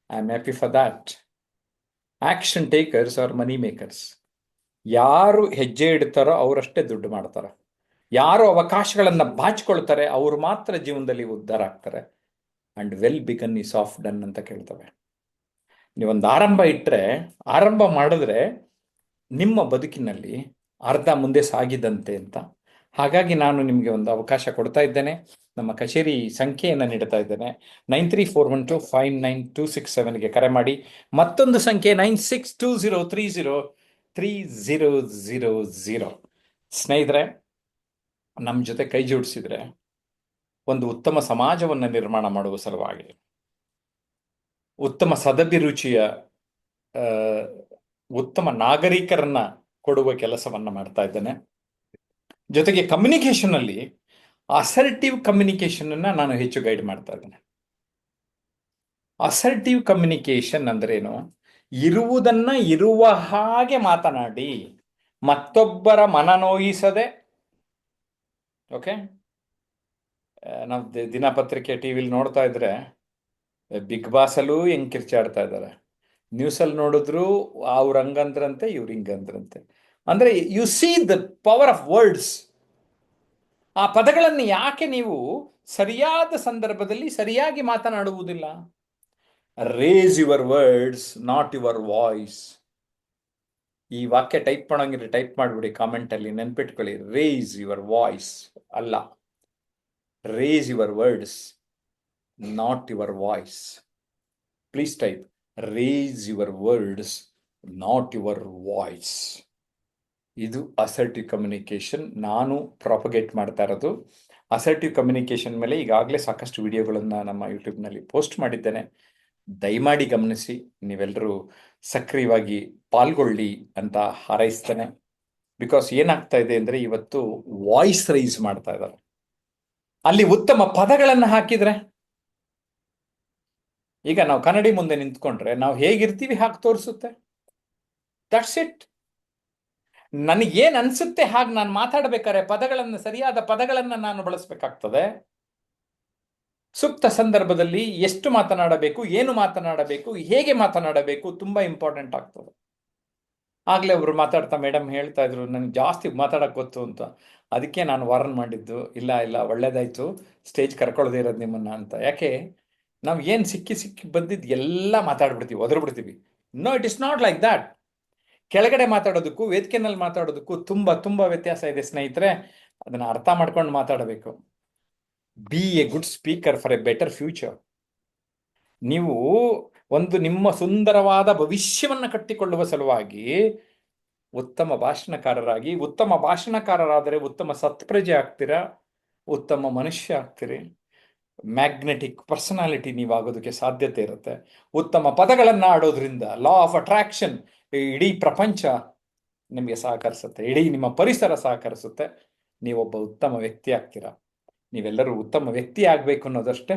I am happy for that. Action takers are money makers. ಯಾರು ಹೆಜ್ಜೆ ಇಡ್ತಾರೋ ಅವರಷ್ಟೇ ದುಡ್ಡು ಮಾಡ್ತಾರೆ. ಯಾರು ಅವಕಾಶಗಳನ್ನು ಬಾಚಿಕೊಳ್ತಾರೆ ಅವರು ಮಾತ್ರ ಜೀವನದಲ್ಲಿ ಉದ್ಧಾರ ಆಗ್ತಾರೆ. And well begun is half done ಅಂತ ಕೇಳ್ತವೆ. ನೀವೊಂದು ಆರಂಭ ಇಟ್ಟರೆ, ಆರಂಭ ಮಾಡಿದ್ರೆ ನಿಮ್ಮ ಬದುಕಿನಲ್ಲಿ ಅರ್ಧ ಮುಂದೆ ಸಾಗಿದಂತೆ ಅಂತ. ಹಾಗಾಗಿ ನಾನು ನಿಮಗೆ ಒಂದು ಅವಕಾಶ ಕೊಡ್ತಾ ಇದ್ದೇನೆ. ನಮ್ಮ ಕಚೇರಿ ಸಂಖ್ಯೆಯನ್ನು ನೀಡ್ತಾ ಇದ್ದೇನೆ. 9341259267ಗೆ ಕರೆ ಮಾಡಿ. ಮತ್ತೊಂದು ಸಂಖ್ಯೆ 9620303000. ಸ್ನೇಹಿತರೆ, ನಮ್ಮ ಜೊತೆ ಕೈ ಜೋಡಿಸಿದ್ರೆ ಒಂದು ಉತ್ತಮ ಸಮಾಜವನ್ನು ನಿರ್ಮಾಣ ಮಾಡುವ ಸಲುವಾಗಿ, ಉತ್ತಮ ಸದಭಿರುಚಿಯ ಉತ್ತಮ ನಾಗರಿಕರನ್ನ ಕೊಡುವ ಕೆಲಸವನ್ನ ಮಾಡ್ತಾ ಇದ್ದೇನೆ. ಜೊತೆಗೆ ಕಮ್ಯುನಿಕೇಶನ್ ಅಲ್ಲಿ ಅಸರ್ಟಿವ್ ಕಮ್ಯುನಿಕೇಶನ್ ಅನ್ನ ನಾನು ಹೆಚ್ಚು ಗೈಡ್ ಮಾಡ್ತಾ ಇದ್ದೇನೆ. ಅಸರ್ಟಿವ್ ಕಮ್ಯುನಿಕೇಶನ್ ಅಂದ್ರೇನು? ಇರುವುದನ್ನ ಇರುವ ಹಾಗೆ ಮಾತನಾಡಿ, ಮತ್ತೊಬ್ಬರ ಮನನೋಯಿಸದೆ. ಓಕೆ, ನಾವು ದಿನಪತ್ರಿಕೆ ಟಿವಿಲಿ ನೋಡ್ತಾ ಇದ್ರೆ ಬಿಗ್ ಬಾಸ್ ಅಲ್ಲೂ ಹೆಂಗ್ ಕಿರ್ಚಾಡ್ತಾ ಇದ್ದಾರೆ, ನ್ಯೂಸಲ್ಲಿ ನೋಡಿದ್ರು ಅವ್ರ ಹಂಗಂದ್ರಂತೆ ಇವ್ರ ಹಿಂಗಂದ್ರಂತೆ. ಅಂದ್ರೆ U C the power of words. ಆ ಪದಗಳನ್ನು ಯಾಕೆ ನೀವು ಸರಿಯಾದ ಸಂದರ್ಭದಲ್ಲಿ ಸರಿಯಾಗಿ ಮಾತನಾಡುವುದಿಲ್ಲ? Race your words, not your voice. ಈ ವಾಕ್ಯ ಟೈಪ್ ಮಾಡೋಂಗಿದ್ರೆ ಟೈಪ್ ಮಾಡಿಬಿಡಿ ಕಾಮೆಂಟ್ ಅಲ್ಲಿ, ನೆನ್ಪಿಟ್ಕೊಳ್ಳಿ. ರೇಸ್ ಯುವರ್ ವಾಯ್ಸ್ ಅಲ್ಲ, race your words, not your voice. Please type race your words, not your voice. ಇದು ಅಸರ್ಟಿವ್ ಕಮ್ಯುನಿಕೇಶನ್. ನಾನು ಪ್ರಾಪಗೇಟ್ ಮಾಡ್ತಾ ಇರೋದು ಅಸರ್ಟಿವ್ ಕಮ್ಯುನಿಕೇಶನ್ ಮೇಲೆ ಈಗಾಗಲೇ ಸಾಕಷ್ಟು ವಿಡಿಯೋಗಳನ್ನು ನಮ್ಮ ಯೂಟ್ಯೂಬ್ನಲ್ಲಿ ಪೋಸ್ಟ್ ಮಾಡಿದ್ದೇನೆ. ದಯಮಾಡಿ ಗಮನಿಸಿ, ನೀವೆಲ್ಲರೂ ಸಕ್ರಿಯವಾಗಿ ಪಾಲ್ಗೊಳ್ಳಿ ಅಂತ ಹಾರೈಸ್ತೇನೆ. ಬಿಕಾಸ್ ಏನಾಗ್ತಾ ಇದೆ ಅಂದರೆ, ಇವತ್ತು ವಾಯ್ಸ್ ರೈಸ್ ಮಾಡ್ತಾ ಇದ್ದಾರೆ. ಅಲ್ಲಿ ಉತ್ತಮ ಪದಗಳನ್ನು ಹಾಕಿದ್ರೆ, ಈಗ ನಾವು ಕನ್ನಡಿ ಮುಂದೆ ನಿಂತ್ಕೊಂಡ್ರೆ ನಾವು ಹೇಗಿರ್ತೀವಿ ಹಾಗೆ ತೋರಿಸುತ್ತೆ. That's it. ನನಗೇನು ಅನ್ಸುತ್ತೆ ಹಾಗೆ ನಾನು ಮಾತಾಡಬೇಕಾದ್ರೆ ಪದಗಳನ್ನು, ಸರಿಯಾದ ಪದಗಳನ್ನು ನಾನು ಬಳಸಬೇಕಾಗ್ತದೆ. ಸೂಕ್ತ ಸಂದರ್ಭದಲ್ಲಿ ಎಷ್ಟು ಮಾತನಾಡಬೇಕು, ಏನು ಮಾತನಾಡಬೇಕು, ಹೇಗೆ ಮಾತನಾಡಬೇಕು, ತುಂಬಾ ಇಂಪಾರ್ಟೆಂಟ್ ಆಗ್ತದೆ. ಆಗ್ಲೇ ಒಬ್ರು ಮಾತಾಡ್ತಾ ಮೇಡಮ್ ಹೇಳ್ತಾ ಇದ್ರು, ನನಗೆ ಜಾಸ್ತಿ ಮಾತಾಡಕ್ ಗೊತ್ತು ಅಂತ. ಅದಕ್ಕೆ ನಾನು ವಾರ್ನ್ ಮಾಡಿದ್ದು, ಇಲ್ಲ ಇಲ್ಲ ಒಳ್ಳೇದಾಯ್ತು ಸ್ಟೇಜ್ ಕರ್ಕೊಳ್ಳೋದೇ ಇರೋದು ನಿಮ್ಮನ್ನ ಅಂತ. ಯಾಕೆ, ನಾವು ಏನು ಸಿಕ್ಕಿ ಬಂದಿದ್ದು ಎಲ್ಲ ಮಾತಾಡ್ಬಿಡ್ತೀವಿ, ಒದರ್ಬಿಡ್ತೀವಿ. No, it is not like that. ಕೆಳಗಡೆ ಮಾತಾಡೋದಕ್ಕೂ ವೇದಿಕೆನಲ್ಲಿ ಮಾತಾಡೋದಕ್ಕೂ ತುಂಬಾ ವ್ಯತ್ಯಾಸ ಇದೆ ಸ್ನೇಹಿತರೆ. ಅದನ್ನ ಅರ್ಥ ಮಾಡ್ಕೊಂಡು ಮಾತಾಡಬೇಕು. B A good speaker for A better future. ನೀವು ಒಂದು ನಿಮ್ಮ ಸುಂದರವಾದ ಭವಿಷ್ಯವನ್ನು ಕಟ್ಟಿಕೊಳ್ಳುವ ಸಲುವಾಗಿ ಉತ್ತಮ ಭಾಷಣಕಾರರಾಗಿ, ಉತ್ತಮ ಭಾಷಣಕಾರರಾದರೆ ಉತ್ತಮ ಸತ್ಪ್ರಜೆ ಆಗ್ತೀರಾ, ಉತ್ತಮ ಮನುಷ್ಯ ಆಗ್ತೀರಿ, ಮ್ಯಾಗ್ನೆಟಿಕ್ ಪರ್ಸನಾಲಿಟಿ ನೀವಾಗೋದಕ್ಕೆ ಸಾಧ್ಯತೆ ಇರುತ್ತೆ. ಉತ್ತಮ ಪದಗಳನ್ನು ಆಡೋದ್ರಿಂದ ಲಾ ಆಫ್ ಅಟ್ರಾಕ್ಷನ್, ಇಡೀ ಪ್ರಪಂಚ ನಿಮಗೆ ಸಹಕರಿಸುತ್ತೆ, ಇಡೀ ನಿಮ್ಮ ಪರಿಸರ ಸಹಕರಿಸುತ್ತೆ. ನೀವೊಬ್ಬ ಉತ್ತಮ ವ್ಯಕ್ತಿ ಆಗ್ತೀರಾ. ನೀವೆಲ್ಲರೂ ಉತ್ತಮ ವ್ಯಕ್ತಿ ಆಗಬೇಕು ಅನ್ನೋದಷ್ಟೇ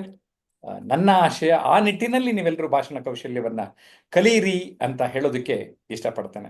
ನನ್ನ ಆಶಯ. ಆ ನಿಟ್ಟಿನಲ್ಲಿ ನೀವೆಲ್ಲರೂ ಭಾಷಣ ಕೌಶಲ್ಯವನ್ನ ಕಲಿಯಿರಿ ಅಂತ ಹೇಳೋದಕ್ಕೆ ಇಷ್ಟಪಡ್ತೇನೆ.